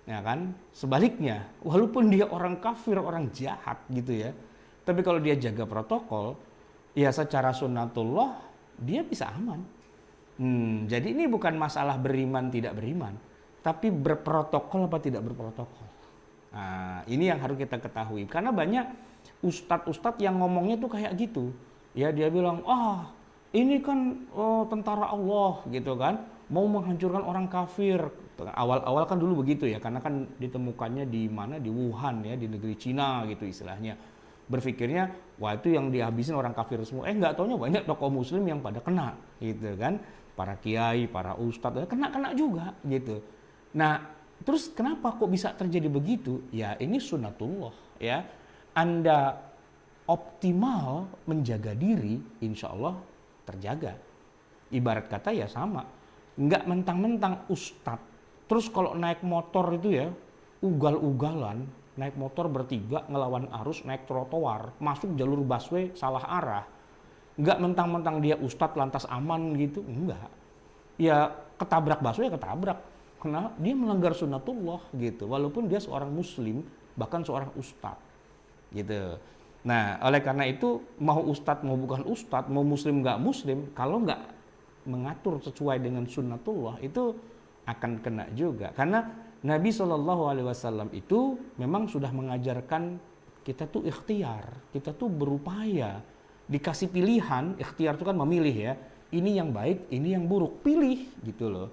ya kan? Sebaliknya, walaupun dia orang kafir, orang jahat gitu ya, tapi kalau dia jaga protokol, ya secara sunnatullah dia bisa aman. Jadi ini bukan masalah beriman tidak beriman, tapi berprotokol apa tidak berprotokol. Nah, ini yang harus kita ketahui, karena banyak ustadz-ustadz yang ngomongnya tuh kayak gitu. Ya dia bilang, ini kan tentara Allah gitu kan, mau menghancurkan orang kafir. Awal-awal kan dulu begitu ya, karena kan ditemukannya di mana, di Wuhan ya, di negeri Cina gitu istilahnya. Berpikirnya, wah itu yang dihabisin orang kafir semua. Nggak taunya banyak tokoh muslim yang pada kena gitu kan. Para kiai, para ustadz, kena juga gitu. Nah, terus kenapa kok bisa terjadi begitu? Ya ini sunnatullah ya. Anda optimal menjaga diri, insya Allah terjaga. Ibarat kata ya sama. Nggak mentang-mentang ustadz. Terus kalau naik motor itu ya, ugal-ugalan, naik motor bertiga ngelawan arus, naik trotoar, masuk jalur busway salah arah. Nggak mentang-mentang dia ustadz lantas aman gitu, enggak. Ya ketabrak busway ya ketabrak. Karena dia melanggar sunnatullah gitu, walaupun dia seorang muslim, bahkan seorang ustadz gitu. Nah, oleh karena itu mau ustadz mau bukan ustadz, mau muslim nggak muslim, kalau nggak mengatur sesuai dengan sunnatullah itu akan kena juga. Karena Nabi SAW itu memang sudah mengajarkan kita tuh ikhtiar, kita tuh berupaya, dikasih pilihan. Ikhtiar itu kan memilih ya, ini yang baik, ini yang buruk, pilih gitu loh.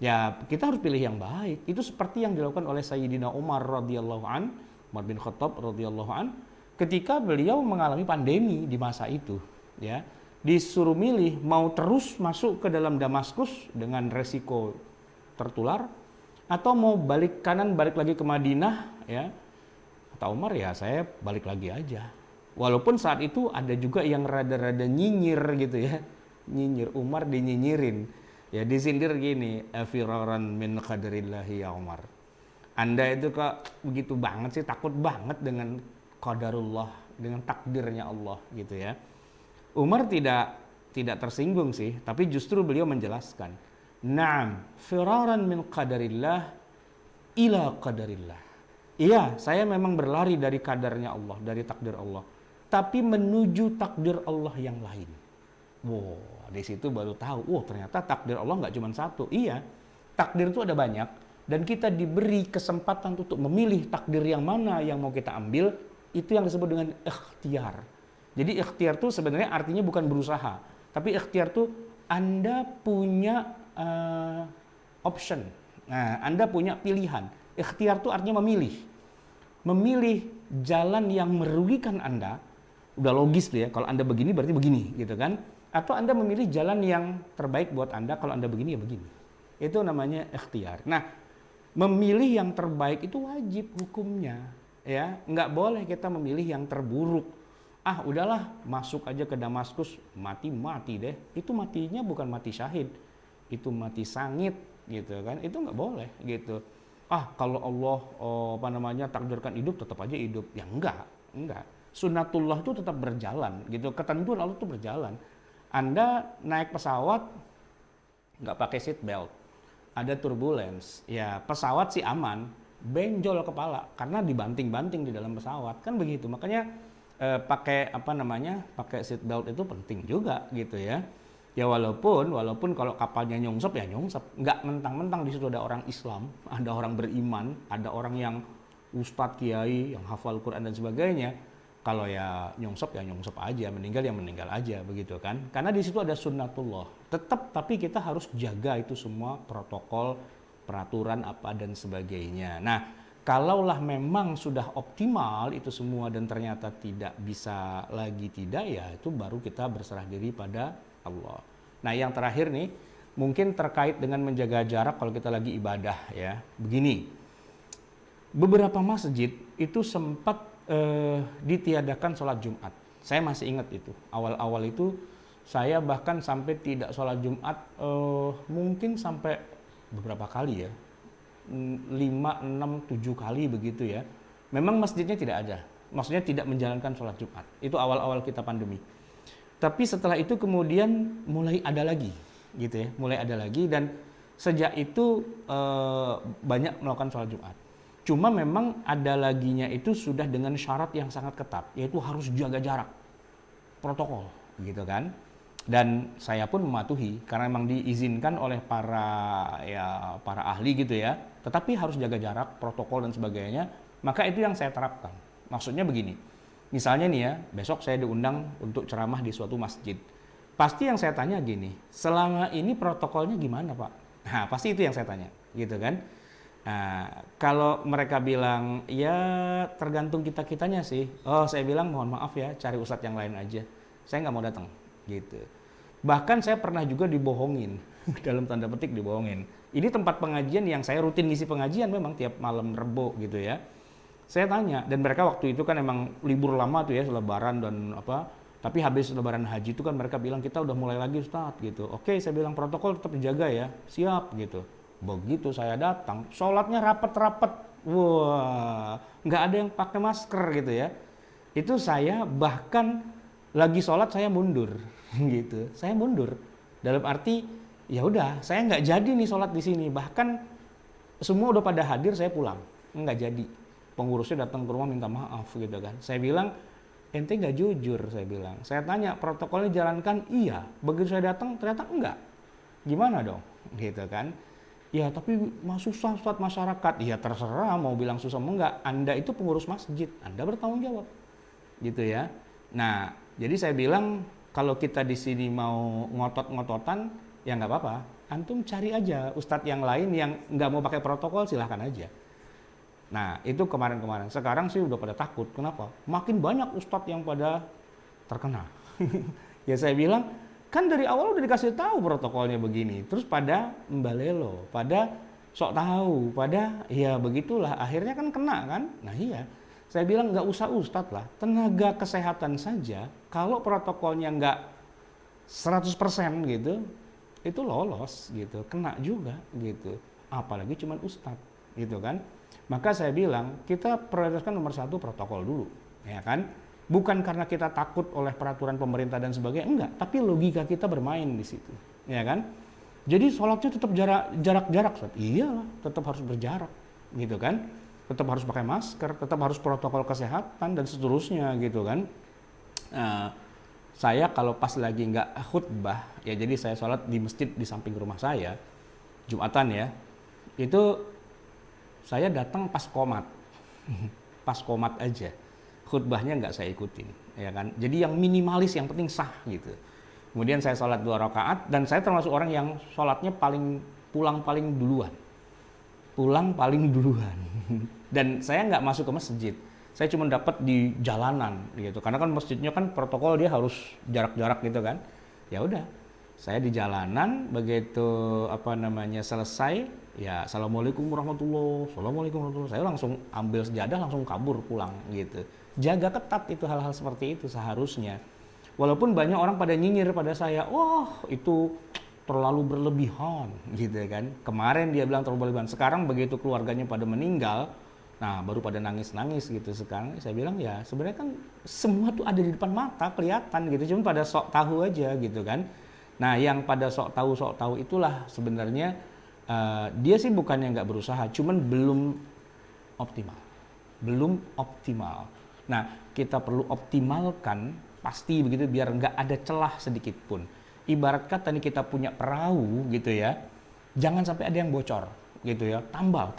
Ya kita harus pilih yang baik. Itu seperti yang dilakukan oleh Sayyidina Umar radhiyallahu an, Umar bin Khattab radhiyallahu an, ketika beliau mengalami pandemi di masa itu, ya disuruh milih mau terus masuk ke dalam Damaskus dengan resiko tertular, atau mau balik kanan balik lagi ke Madinah, ya kata Umar ya saya balik lagi aja. Walaupun saat itu ada juga yang rada-rada nyinyir gitu ya, nyinyir, Umar dinyinyirin. Ya disindir gini, afiraran min qadarillahi ya Umar. Anda itu kok begitu banget sih, takut banget dengan qadarullah, dengan takdirnya Allah gitu ya. Umar tidak tersinggung sih, tapi justru beliau menjelaskan, "Na'am, firaran min qadarillah ila qadarillah." Iya, saya memang berlari dari kadarnya Allah, dari takdir Allah. Tapi menuju takdir Allah yang lain. Wow, di situ baru tahu, ternyata takdir Allah nggak cuma satu. Iya, takdir itu ada banyak. Dan kita diberi kesempatan untuk memilih takdir yang mana yang mau kita ambil. Itu yang disebut dengan ikhtiar. Jadi ikhtiar itu sebenarnya artinya bukan berusaha. Tapi ikhtiar itu Anda punya option. Nah, Anda punya pilihan. Ikhtiar itu artinya memilih. Memilih jalan yang merugikan Anda. Udah logis tuh ya, kalau Anda begini berarti begini gitu kan. Atau Anda memilih jalan yang terbaik buat Anda, kalau Anda begini ya begini. Itu namanya ikhtiar. Nah, memilih yang terbaik itu wajib hukumnya. Ya, nggak boleh kita memilih yang terburuk. Udahlah, masuk aja ke Damaskus, mati deh. Itu matinya bukan mati syahid, itu mati sangit gitu kan. Itu nggak boleh gitu. Kalau Allah takdirkan hidup, tetap aja hidup. Ya enggak. Sunnatullah itu tetap berjalan gitu. Ketentuan Allah itu berjalan. Anda naik pesawat nggak pakai seat belt, ada turbulence, ya pesawat sih aman, benjol kepala karena dibanting-banting di dalam pesawat kan begitu. Makanya pakai seat belt itu penting juga gitu ya. Ya walaupun kalau kapalnya nyongsep ya nyongsep, nggak mentang-mentang di situ ada orang Islam, ada orang beriman, ada orang yang ustadz kiai yang hafal Quran dan sebagainya. Kalau ya nyongsep aja, meninggal ya meninggal aja begitu kan. Karena di situ ada sunnatullah. Tapi kita harus jaga itu semua protokol, peraturan apa dan sebagainya. Nah, kalaulah memang sudah optimal itu semua dan ternyata tidak bisa lagi ya itu baru kita berserah diri pada Allah. Nah, yang terakhir nih, mungkin terkait dengan menjaga jarak kalau kita lagi ibadah ya. Begini, beberapa masjid itu sempat ditiadakan sholat Jumat. Saya masih ingat itu. Awal-awal itu saya bahkan sampai tidak sholat Jumat mungkin sampai beberapa kali ya. 5, 6, 7 kali begitu ya. Memang masjidnya tidak ada. Maksudnya tidak menjalankan sholat Jumat. Itu awal-awal kita pandemi. Tapi setelah itu kemudian mulai ada lagi gitu ya. Mulai ada lagi dan sejak itu banyak melakukan sholat Jumat. Cuma memang ada laginya itu sudah dengan syarat yang sangat ketat, yaitu harus jaga jarak, protokol, gitu kan. Dan saya pun mematuhi karena memang diizinkan oleh para ahli gitu ya. Tetapi harus jaga jarak, protokol dan sebagainya. Maka itu yang saya terapkan. Maksudnya begini, misalnya nih ya, besok saya diundang untuk ceramah di suatu masjid. Pasti yang saya tanya gini, selama ini protokolnya gimana Pak? Nah, pasti itu yang saya tanya, gitu kan. Nah, kalau mereka bilang ya tergantung kitanya sih. Saya bilang mohon maaf ya, cari ustadz yang lain aja. Saya nggak mau datang, gitu. Bahkan saya pernah juga dibohongin, dalam tanda petik dibohongin. Ini tempat pengajian yang saya rutin ngisi pengajian memang tiap malam Rebo gitu ya. Saya tanya dan mereka waktu itu kan emang libur lama tuh ya, Lebaran dan apa. Tapi habis Lebaran Haji itu kan mereka bilang kita udah mulai lagi Ustadz gitu. Oke, saya bilang protokol tetap dijaga ya, siap gitu. Begitu saya datang, sholatnya rapet-rapet. Wah, nggak ada yang pakai masker gitu ya. Itu saya bahkan lagi sholat saya mundur, gitu. Saya mundur. Dalam arti, ya udah, saya nggak jadi nih sholat di sini. Bahkan semua udah pada hadir, saya pulang, nggak jadi. Pengurusnya datang ke rumah minta maaf gitu kan. Saya bilang, ente nggak jujur, saya bilang. Saya tanya, protokolnya jalankan? Iya. Begitu saya datang, ternyata enggak. Gimana dong? Gitu kan. Ya tapi susah Ustaz masyarakat. Ya terserah mau bilang susah enggak. Anda itu pengurus masjid, Anda bertanggung jawab. Gitu ya. Nah, jadi saya bilang kalau kita di sini mau ngotot-ngototan ya nggak apa-apa. Antum cari aja ustadz yang lain yang nggak mau pakai protokol, silahkan aja. Nah, itu kemarin-kemarin. Sekarang sih udah pada takut. Kenapa? Makin banyak ustadz yang pada terkena. Ya saya bilang kan dari awal udah dikasih tahu protokolnya begini, terus pada mbalelo, pada sok tahu, pada ya begitulah, akhirnya kan kena kan. Nah iya, saya bilang nggak usah ustadz lah, tenaga kesehatan saja kalau protokolnya nggak 100% gitu, itu lolos gitu, kena juga gitu, apalagi cuman ustadz gitu kan. Maka saya bilang kita prioritaskan nomor 1 protokol dulu, ya kan. Bukan karena kita takut oleh peraturan pemerintah dan sebagainya, enggak. Tapi logika kita bermain di situ, ya kan? Jadi sholatnya tetap jarak-jarak, Iyalah, tetap harus berjarak, gitu kan? tetap harus pakai masker, tetap harus protokol kesehatan dan seterusnya gitu kan. Nah, saya kalau pas lagi nggak khutbah, ya jadi saya sholat di masjid di samping rumah saya, Jumatan ya, itu saya datang pas qomat, pas qomat aja, khutbahnya nggak saya ikutin, ya kan. Jadi yang minimalis, yang penting sah gitu. Kemudian saya sholat 2 rakaat dan saya termasuk orang yang sholatnya pulang paling duluan, dan saya nggak masuk ke masjid. Saya cuma dapat di jalanan gitu, karena kan masjidnya kan protokol dia harus jarak-jarak gitu kan. Ya udah, saya di jalanan, begitu selesai, ya assalamualaikum warahmatullah, assalamualaikum warahmatullah, saya langsung ambil sejadah, langsung kabur pulang gitu. Jaga ketat itu, hal-hal seperti itu seharusnya. Walaupun banyak orang pada nyinyir pada saya, wah itu terlalu berlebihan gitu kan. Kemarin dia bilang terlalu berlebihan, sekarang begitu keluarganya pada meninggal, nah baru pada nangis-nangis gitu. Sekarang saya bilang ya sebenarnya kan semua tuh ada di depan mata, kelihatan gitu, cuma pada sok tahu aja gitu kan. Nah yang pada sok tahu itulah sebenarnya dia sih bukannya nggak berusaha, cuman belum optimal. Nah kita perlu optimalkan pasti begitu, biar nggak ada celah sedikit pun. Ibarat kata nih kita punya perahu gitu ya, jangan sampai ada yang bocor gitu ya. Tambal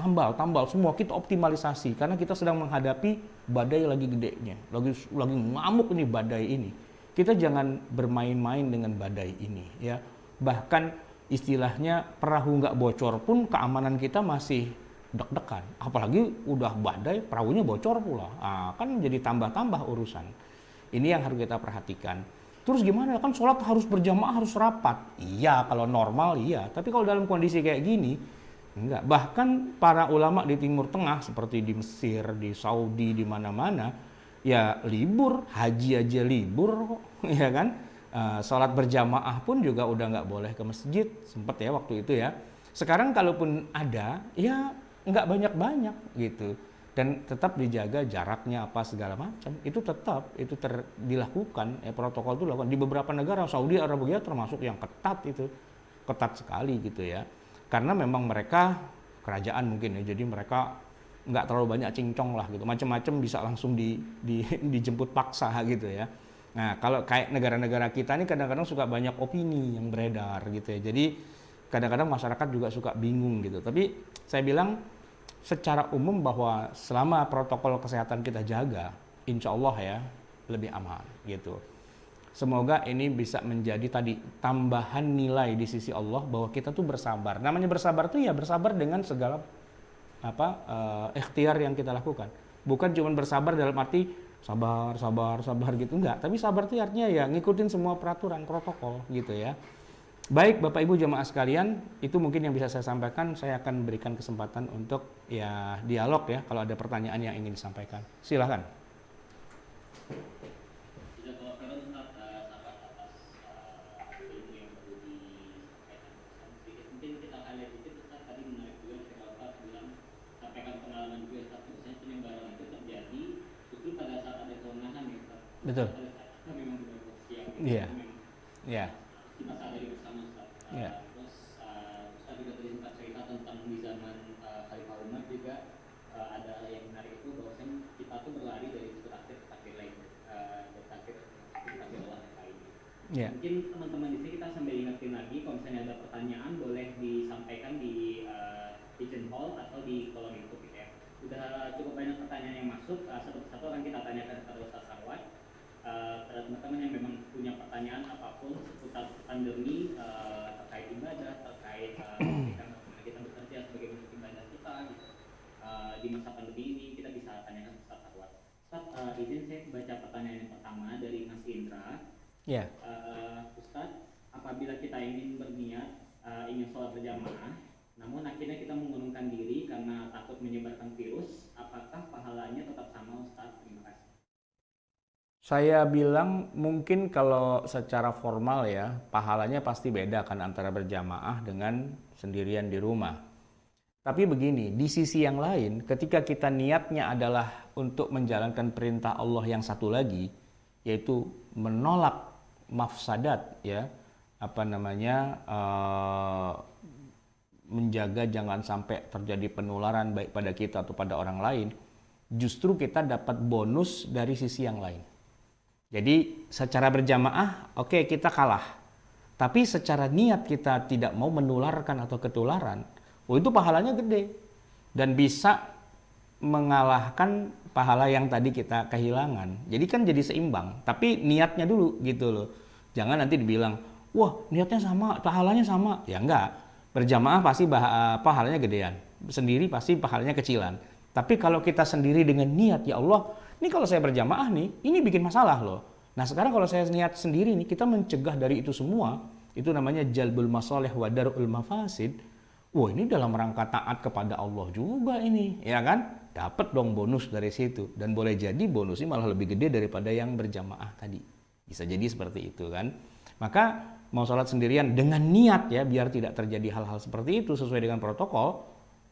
semua kita optimalisasi, karena kita sedang menghadapi badai lagi gedenya, lagi ngamuk ini badai ini. Kita jangan bermain-main dengan badai ini ya. Bahkan istilahnya perahu nggak bocor pun keamanan kita masih deg-degan, apalagi udah badai perahunya bocor pula, kan jadi tambah-tambah urusan. Ini yang harus kita perhatikan. Terus gimana? Kan sholat harus berjamaah, harus rapat. Iya, kalau normal iya. Tapi kalau dalam kondisi kayak gini, enggak. Bahkan para ulama di Timur Tengah, seperti di Mesir, di Saudi, di mana-mana, ya libur, haji aja libur kok, ya kan? Sholat berjamaah pun juga udah nggak boleh ke masjid. Sempet ya waktu itu ya. Sekarang kalaupun ada, ya nggak banyak-banyak gitu. Dan tetap dijaga jaraknya apa segala macam, itu tetap dilakukan, protokol itu dilakukan di beberapa negara. Saudi Arabia termasuk yang ketat sekali gitu ya, karena memang mereka kerajaan mungkin ya, jadi mereka nggak terlalu banyak cincong lah gitu, macam-macam bisa langsung dijemput paksa gitu ya. Nah kalau kayak negara-negara kita ini kadang-kadang suka banyak opini yang beredar gitu ya, jadi kadang-kadang masyarakat juga suka bingung gitu. Tapi saya bilang secara umum bahwa selama protokol kesehatan kita jaga, insya Allah ya lebih aman gitu. Semoga ini bisa menjadi tadi tambahan nilai di sisi Allah bahwa kita tuh bersabar. Namanya bersabar tuh ya bersabar dengan segala ikhtiar yang kita lakukan. Bukan cuma bersabar dalam arti sabar gitu, enggak. Tapi sabar itu artinya ya ngikutin semua peraturan protokol gitu ya. Baik Bapak Ibu jamaah sekalian, itu mungkin yang bisa saya sampaikan. Saya akan berikan kesempatan untuk ya dialog ya, kalau ada pertanyaan yang ingin disampaikan. Silahkan. Betul. Iya. Iya. Kita sadari bersama Ustaz. Terus Ustaz juga tadi sempat cerita tentang di zaman Khalifah Umar juga ada yang menarik itu bahwasanya kita tuh berlari dari satu takbir ke takbir lain, dari takbir ke takbir Allah lain. Yeah. Mungkin teman-teman di sini kita sambil ingetin lagi, kalau misalnya ada pertanyaan boleh disampaikan di kitchen hall atau di kolom YouTube gitu ya. Udah cukup banyak pertanyaan yang masuk, satu-satu akan kita tanyakan kepada Ustaz Sarwan. Pada teman-teman yang memang punya pertanyaan apapun seputar pandemi, terkait ibadah, terkait bagaimana kita bekerja sebagai bentuk ibadah kita gitu. Di masa pandemi ini kita bisa tanyakan ke Ustaz Sarwan. Ustaz, izin saya baca pertanyaan yang pertama dari Mas Indra. Yeah. Ustaz, apabila kita ingin berniat ingin sholat berjamaah, namun akhirnya kita mengurungkan diri karena takut menyebarkan virus, apakah pahalanya tetap sama Ustaz? Terima kasih. Saya bilang mungkin kalau secara formal ya, pahalanya pasti beda kan antara berjamaah dengan sendirian di rumah. Tapi begini, di sisi yang lain, ketika kita niatnya adalah untuk menjalankan perintah Allah yang satu lagi, yaitu menolak mafsadat ya, menjaga jangan sampai terjadi penularan baik pada kita atau pada orang lain, justru kita dapat bonus dari sisi yang lain. Jadi secara berjamaah, oke, kita kalah. Tapi secara niat kita tidak mau menularkan atau ketularan, itu pahalanya gede. Dan bisa mengalahkan pahala yang tadi kita kehilangan. Jadi kan jadi seimbang. Tapi niatnya dulu gitu loh. Jangan nanti dibilang, wah niatnya sama, pahalanya sama. Ya enggak. Berjamaah pasti pahalanya gedean. Sendiri pasti pahalanya kecilan. Tapi kalau kita sendiri dengan niat, ya Allah, ini kalau saya berjamaah nih, ini bikin masalah loh. Nah sekarang kalau saya niat sendiri nih, kita mencegah dari itu semua, itu namanya jalbul masalih wa darul mafasid. Wah ini dalam rangka taat kepada Allah juga ini, ya kan? Dapat dong bonus dari situ. Dan boleh jadi bonusnya malah lebih gede daripada yang berjamaah tadi. Bisa jadi seperti itu kan. Maka mau sholat sendirian dengan niat ya, biar tidak terjadi hal-hal seperti itu sesuai dengan protokol,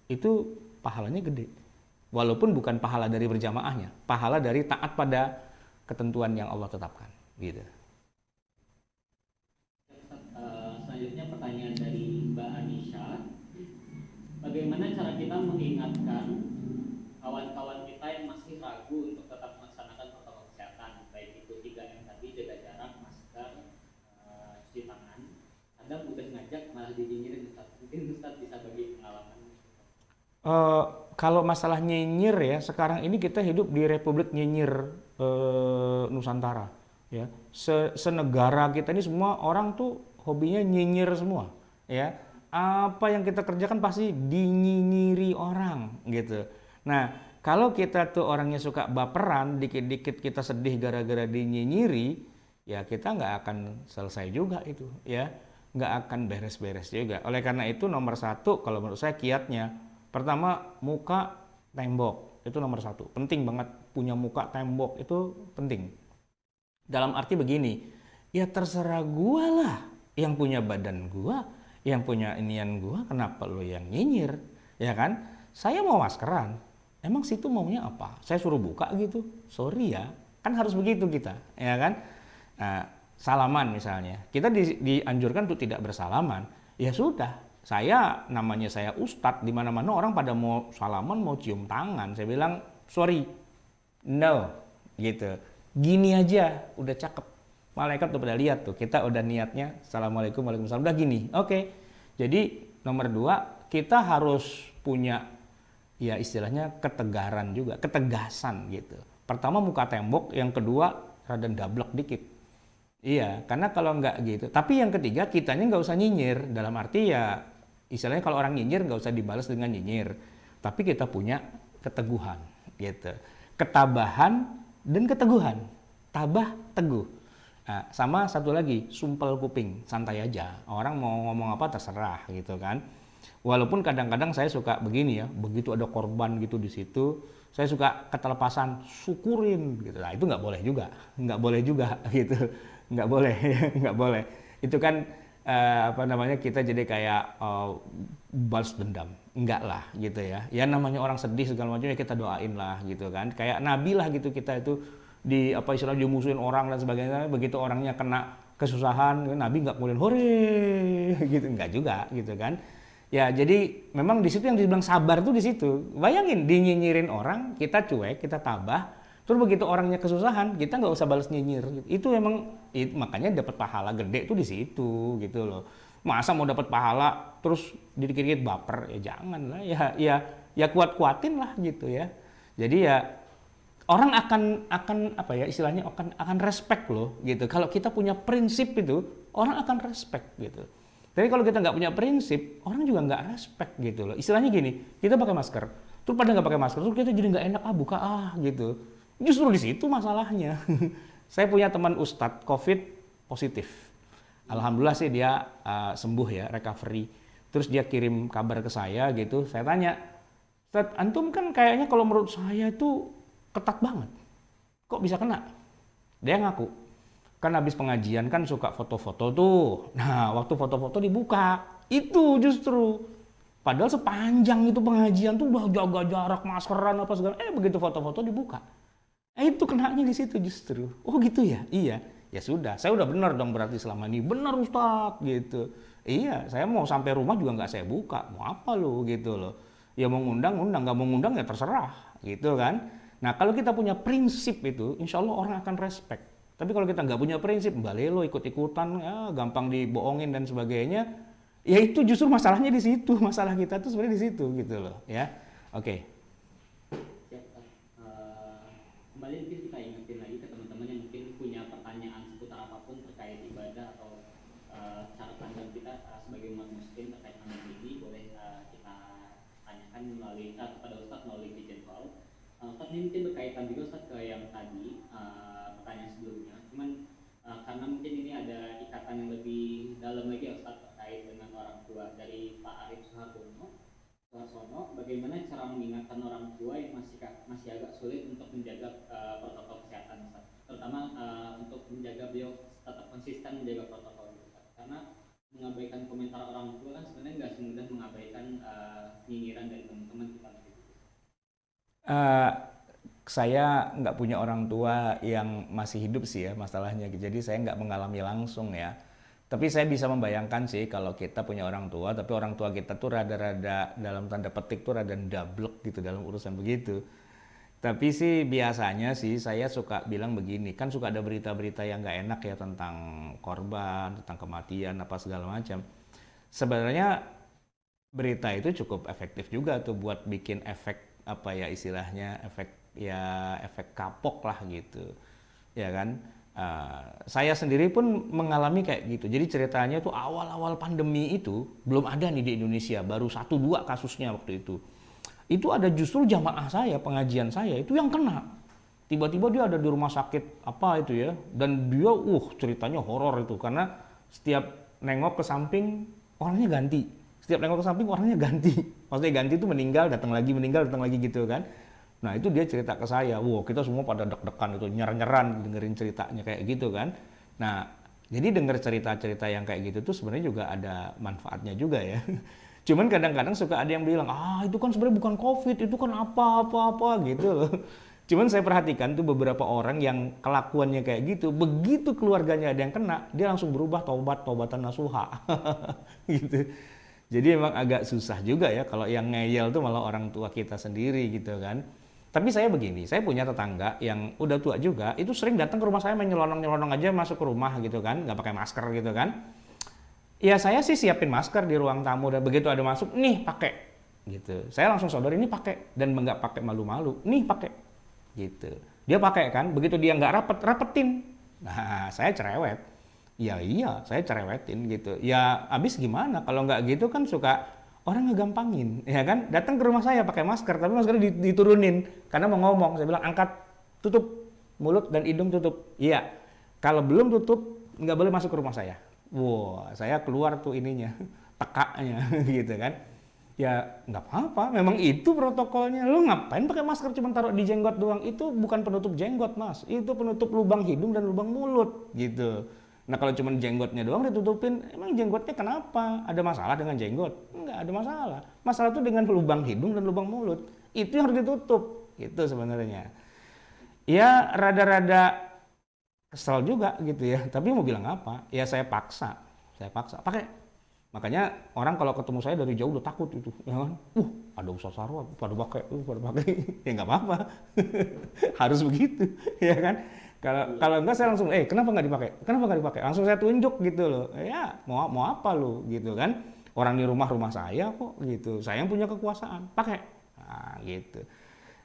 itu pahalanya gede. Walaupun bukan pahala dari berjamaahnya, pahala dari taat pada ketentuan yang Allah tetapkan, gitu. Selanjutnya pertanyaan dari Mbak Anisha, bagaimana cara kita mengingatkan kawan-kawan kita yang masih ragu untuk tetap melaksanakan protokol kesehatan, baik itu 3M tadi, jaga jarak, masker, cuci tangan. Kadang udah ngajak malah dinyinyirin Ustaz. Mungkin Ustaz bisa bagi pengalaman. Kalau masalah nyinyir ya, sekarang ini kita hidup di Republik Nyinyir Nusantara ya. Senegara kita ini semua orang tuh hobinya nyinyir semua ya. Apa yang kita kerjakan pasti dinyinyiri orang gitu. Nah, kalau kita tuh orangnya suka baperan, dikit-dikit kita sedih gara-gara dinyinyiri, ya kita nggak akan selesai juga itu ya. Nggak akan beres-beres juga. Oleh karena itu nomor satu kalau menurut saya kiatnya, pertama, muka tembok, itu nomor satu. Penting banget punya muka tembok, itu penting. Dalam arti begini, ya terserah gua lah, yang punya badan gua, yang punya inian gua, kenapa lo yang nyinyir? Ya kan? Saya mau maskeran, emang situ maunya apa? Saya suruh buka gitu? Sorry ya, kan harus begitu kita, ya kan? Nah, salaman misalnya, kita dianjurkan untuk tidak bersalaman, ya sudah. Namanya saya ustadz, di mana-mana orang pada mau salaman, mau cium tangan. Saya bilang, sorry, no, gitu. Gini aja, udah cakep. Malaikat udah pada lihat tuh, kita udah niatnya, assalamualaikum, waalaikumsalam, udah gini. Oke. Jadi nomor dua, kita harus punya, ya istilahnya ketegaran juga, ketegasan gitu. Pertama muka tembok, yang kedua rada dablek dikit. Iya, karena kalau nggak gitu. Tapi yang ketiga, kitanya nggak usah nyinyir. Dalam arti ya, istilahnya kalau orang nyinyir nggak usah dibalas dengan nyinyir. Tapi kita punya keteguhan, gitu. Ketabahan dan keteguhan. Tabah, teguh. Nah, sama satu lagi, sumpel kuping, santai aja. Orang mau ngomong apa terserah, gitu kan. Walaupun kadang-kadang saya suka begini ya, begitu ada korban gitu di situ, saya suka ketelepasan, syukurin, gitu. Nah, itu nggak boleh juga, gitu. Nggak boleh, nggak boleh. Itu kan kita jadi kayak balas dendam. Enggak lah gitu ya. Ya namanya orang sedih segala macam ya kita doain lah gitu kan. Kayak Nabi lah gitu, kita itu istilahnya dimusuhin orang dan sebagainya. Begitu orangnya kena kesusahan, Nabi nggak kemudian hore gitu, enggak juga gitu kan. Ya jadi memang di situ yang dibilang sabar tuh di situ. Bayangin dinyinyirin orang, kita cuek, kita tabah. Terus begitu orangnya kesusahan, kita nggak usah balas nyinyir. Itu memang makanya dapat pahala gede tuh di situ gitu loh. Masa mau dapat pahala terus dikit-dikit baper, ya jangan lah. Ya kuat-kuatin lah gitu ya. Jadi ya orang akan apa ya istilahnya akan respect loh gitu. Kalau kita punya prinsip itu, orang akan respect gitu. Tapi kalau kita nggak punya prinsip, orang juga nggak respect gitu loh. Istilahnya gini, kita pakai masker, terus pada nggak pakai masker, terus kita jadi nggak enak buka gitu. Justru di situ masalahnya. Saya punya teman ustadz COVID positif. Alhamdulillah sih dia sembuh ya, recovery. Terus dia kirim kabar ke saya gitu. Saya tanya, Ustadz, antum kan kayaknya kalau menurut saya itu ketat banget. Kok bisa kena? Dia ngaku, kan habis pengajian kan suka foto-foto tuh. Nah, waktu foto-foto dibuka, itu justru. Padahal sepanjang itu pengajian tuh udah jaga jarak, maskeran apa segala. Begitu foto-foto dibuka. Itu kenanya di situ justru. Oh gitu ya? Iya. Ya sudah, saya udah benar dong berarti selama ini. Benar Ustadz gitu. Iya, saya mau sampai rumah juga nggak saya buka. Mau apa lu gitu loh. Ya mau ngundang, undang. Nggak mau ngundang ya terserah gitu kan. Nah kalau kita punya prinsip itu, insya Allah orang akan respect. Tapi kalau kita nggak punya prinsip, balelo ikut-ikutan, ya, gampang dibohongin dan sebagainya, ya itu justru masalahnya di situ. Masalah kita tuh sebenarnya di situ gitu loh ya. Oke. Siap, Pak. Kembali mungkin kita ingetin lagi ke teman-teman yang mungkin punya pertanyaan seputar apapun terkait ibadah atau cara pandang kita sebagai umat muslim terkait pandang ini, boleh kita tanyakan melalui kepada Ustadz melalui Vision Call. Ustadz ini mungkin berkaitan juga Ustadz ke yang tadi pertanyaan sebelumnya. Cuman karena mungkin ini ada ikatan yang lebih dalam lagi ya Ustadz terkait dengan orang tua dari Pak Arif Suharsono, bagaimana cara mengingatkan orang tua yang masih agak sulit untuk menjaga protokol kesehatan, Ustaz? Terutama untuk menjaga beliau tetap konsisten menjaga protokol, Ustaz. Karena mengabaikan komentar orang tua kan sebenarnya nggak semudah mengabaikan nyinyiran dari teman-teman kita. Saya nggak punya orang tua yang masih hidup sih ya masalahnya. Jadi saya nggak mengalami langsung ya. Tapi saya bisa membayangkan sih kalau kita punya orang tua, tapi orang tua kita tuh rada-rada dalam tanda petik tuh rada ndablek gitu dalam urusan begitu. Tapi sih biasanya sih saya suka bilang begini, kan suka ada berita-berita yang nggak enak ya tentang korban, tentang kematian, apa segala macam. Sebenarnya berita itu cukup efektif juga tuh buat bikin efek apa ya istilahnya, efek kapok lah gitu. Ya kan? Saya sendiri pun mengalami kayak gitu. Jadi ceritanya tuh awal-awal pandemi itu belum ada nih di Indonesia, baru 1-2 kasusnya waktu itu. Itu ada justru jamaah saya, pengajian saya itu yang kena. Tiba-tiba dia ada di rumah sakit apa itu ya, dan dia ceritanya horor itu karena setiap nengok ke samping orangnya ganti. Setiap nengok ke samping orangnya ganti. Maksudnya ganti itu meninggal datang lagi gitu kan. Nah itu dia cerita ke saya, kita semua pada deg-degan itu, nyer-nyeran dengerin ceritanya kayak gitu kan. Nah jadi denger cerita-cerita yang kayak gitu tuh sebenarnya juga ada manfaatnya juga ya. Cuman kadang-kadang suka ada yang bilang, itu kan sebenarnya bukan COVID, itu kan apa gitu loh. Cuman saya perhatikan tuh beberapa orang yang kelakuannya kayak gitu, begitu keluarganya ada yang kena, dia langsung berubah taubatan nasuha. Gitu. Jadi emang agak susah juga ya kalau yang ngeyel tuh malah orang tua kita sendiri gitu kan. Tapi saya begini, saya punya tetangga yang udah tua juga, itu sering datang ke rumah saya menyelonong-nyelonong aja masuk ke rumah gitu kan, nggak pakai masker gitu kan. Ya saya sih siapin masker di ruang tamu dan begitu ada masuk, nih pakai gitu. Saya langsung sodor ini pakai dan nggak pakai malu-malu, nih pakai gitu. Dia pakai kan, begitu dia nggak rapetin. Nah saya cerewet. Ya iya, saya cerewetin gitu. Ya abis gimana? Kalau nggak gitu kan suka orang ngegampangin, ya kan? Datang ke rumah saya pakai masker, tapi maskernya diturunin karena mau ngomong. Saya bilang angkat, tutup mulut dan hidung tutup. Iya. Kalau belum tutup, nggak boleh masuk ke rumah saya. Saya keluar tuh ininya, tekaknya, gitu kan? Ya nggak apa-apa, memang itu protokolnya. Lu ngapain pakai masker cuma taruh di jenggot doang? Itu bukan penutup jenggot, Mas. Itu penutup lubang hidung dan lubang mulut, gitu. Nah kalau cuma jenggotnya doang ditutupin, emang jenggotnya kenapa? Ada masalah dengan jenggot? Enggak ada masalah. Masalah itu dengan lubang hidung dan lubang mulut. Itu yang harus ditutup. Itu sebenarnya. Ya rada-rada kesel juga gitu ya. Tapi mau bilang apa? Ya saya paksa. Pakai. Makanya orang kalau ketemu saya dari jauh udah takut itu. Ya kan? Ada Ustaz Sarwan pada pakai. Ya nggak apa-apa. Harus begitu. Ya kan? Kalau enggak saya langsung, kenapa nggak dipakai? Langsung saya tunjuk gitu loh. Ya mau apa lo gitu kan? Orang di rumah saya kok gitu. Saya yang punya kekuasaan, pakai. Nah gitu.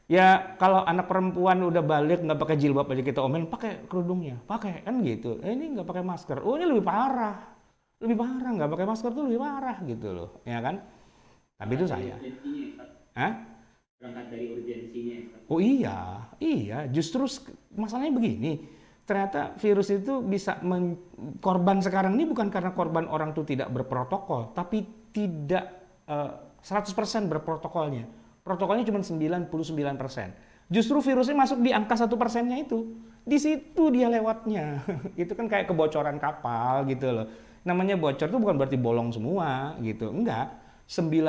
Ya kalau anak perempuan udah balik nggak pakai jilbab aja kita omelin, pakai kerudungnya, pakai kan gitu. Ini nggak pakai masker. Ini lebih parah, nggak pakai masker tuh lebih parah gitu loh, ya kan? Tapi itu saya. Berangkat dari urgensinya. Oh iya, justru masalahnya begini, ternyata virus itu bisa korban sekarang ini bukan karena korban orang tuh tidak berprotokol, tapi tidak 100% berprotokolnya. Protokolnya cuma 99%. Justru virusnya masuk di angka 1%-nya itu. Di situ dia lewatnya. Itu kan kayak kebocoran kapal gitu loh. Namanya bocor itu bukan berarti bolong semua gitu, enggak. 99%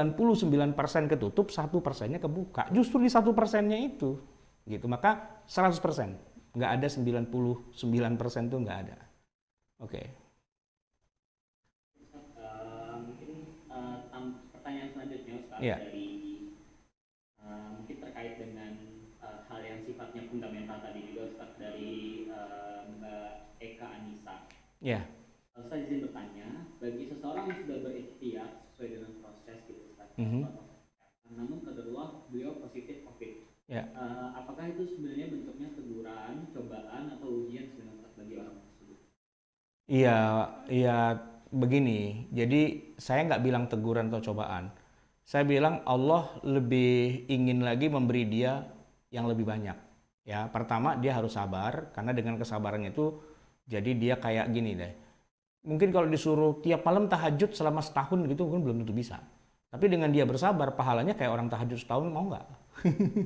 ketutup, 1%-nya kebuka. Justru di 1%-nya itu. Gitu. Maka 100%. Nggak ada 99% itu nggak ada. Oke. Mungkin pertanyaan selanjutnya Ustaz Iya. dari mungkin terkait dengan hal yang sifatnya fundamental tadi juga Ustaz dari Mbak Eka Anissa. Iya. Ustaz izin bertanya, bagi seseorang yang sudah berikhtiar sesuai dengan proses gitu Ustaz, Mhm. namun kaderullah beliau positif COVID. Ya. Apakah itu sebenarnya bentuknya teguran, cobaan, atau ujian sebenarnya Ustaz bagi orang tersebut? Iya, iya begini. Jadi saya nggak bilang teguran atau cobaan. Saya bilang Allah lebih ingin lagi memberi dia yang lebih banyak. Ya, pertama dia harus sabar karena dengan kesabarannya itu jadi dia kayak gini deh. Mungkin kalau disuruh tiap malam tahajud selama setahun gitu kan belum tentu bisa. Tapi dengan dia bersabar, pahalanya kayak orang tahajud setahun mau nggak?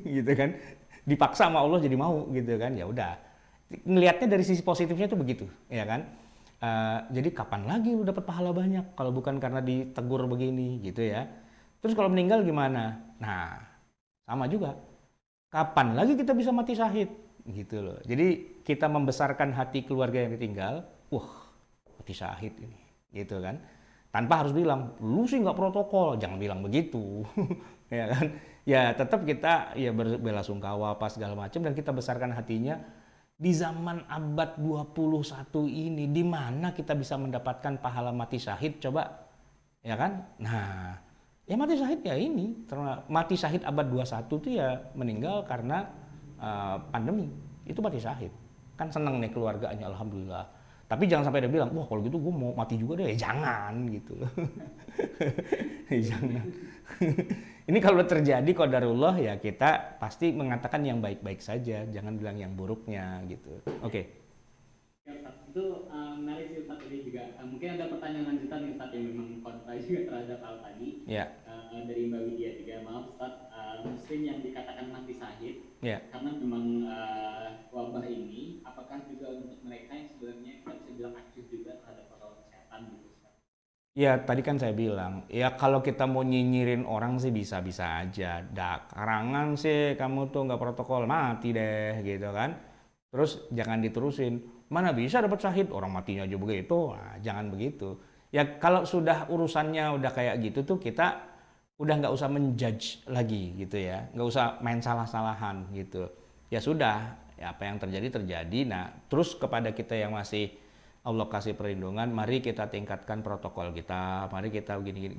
Gitu kan? Dipaksa sama Allah jadi mau gitu kan? Ya udah. Ngelihatnya dari sisi positifnya itu begitu, ya kan? Jadi kapan lagi lu dapat pahala banyak kalau bukan karena ditegur begini gitu ya. Terus kalau meninggal gimana? Nah, sama juga. Kapan lagi kita bisa mati syahid? Gitu loh. Jadi kita membesarkan hati keluarga yang ditinggal, wah, mati syahid ini. Gitu kan. Tanpa harus bilang, lu sih nggak protokol, jangan bilang begitu. Ya kan? Ya tetap kita ya berbelasungkawa apa segala macam dan kita besarkan hatinya di zaman abad 21 ini, di mana kita bisa mendapatkan pahala mati syahid, coba, ya kan? Nah, ya mati syahid ya ini, mati syahid abad 21 itu ya meninggal karena pandemi, itu mati syahid. Kan seneng nih keluarganya, alhamdulillah. Tapi jangan sampai dia bilang, wah kalau gitu gue mau mati juga deh, jangan gitu loh. Jangan. Ini kalau terjadi qadarullah ya kita pasti mengatakan yang baik-baik saja, jangan bilang yang buruknya gitu. Oke. Ya Ustaz, itu menarik sih Ustaz tadi juga. Mungkin ada pertanyaan lanjutan nih Ustaz yang memang kontra juga terhadap hal tadi. Ya. Dari Mbak Widya juga, maaf Ustaz, muslim yang dikatakan mati syahid Ya. karena memang wabah ini, apakah juga untuk mereka yang sebenarnya kita bisa bilang acuh juga terhadap protokol kesehatan gitu Ustaz? Ya, tadi kan saya bilang, ya kalau kita mau nyinyirin orang sih bisa-bisa aja. Karangan sih kamu tuh nggak protokol, mati deh gitu kan. Terus jangan diterusin, mana bisa dapat syahid, orang matinya aja begitu. Nah, jangan begitu. Ya kalau sudah urusannya udah kayak gitu tuh kita udah nggak usah menjudge lagi gitu ya. Nggak usah main salah-salahan gitu. Ya sudah, ya apa yang terjadi terjadi. Nah, terus kepada kita yang masih Allah kasih perlindungan, mari kita tingkatkan protokol kita, mari kita gini-gini.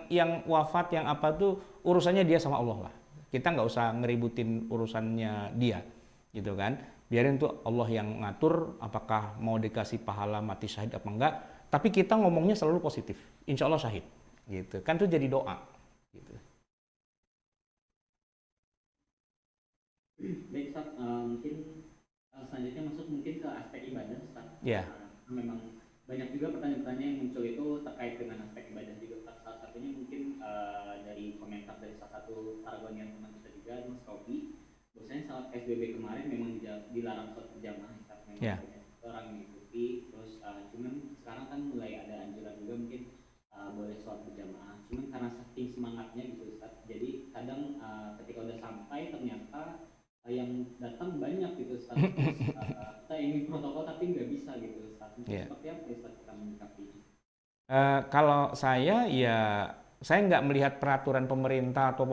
Yang wafat, yang apa tuh urusannya dia sama Allah lah. Kita nggak usah ngeributin urusannya dia, gitu kan. Biarin tuh Allah yang ngatur apakah mau dikasih pahala mati syahid apa enggak. Tapi kita ngomongnya selalu positif, insya Allah syahid, gitu kan tuh jadi doa, gitu. Baik Ustaz, mungkin selanjutnya masuk mungkin ke aspek ibadah Ustaz. Ya. Memang banyak juga pertanyaan-pertanyaan yang muncul itu terkait dengan aspek ibadah juga Ustaz. Salah satunya mungkin dari komentar dari salah satu Taragonian teman kita juga, Mas Robi, bahwasanya saat PSBB kemarin memang dilarang sholat berjamaah Ustaz. Memang Ya. banyak orang mengikuti, terus cuman sekarang kan mulai ada anjuran juga mungkin boleh sholat berjamaah. Cuman karena saking semangatnya gitu Ustaz, jadi kadang ketika udah sampai ternyata yang datang banyak gitu Ustaz. Kita ingin protokol tapi nggak bisa gitu Ustaz. Yeah. Seperti apa Ustaz kita menyikapi? Kalau saya ya saya nggak melihat peraturan pemerintah atau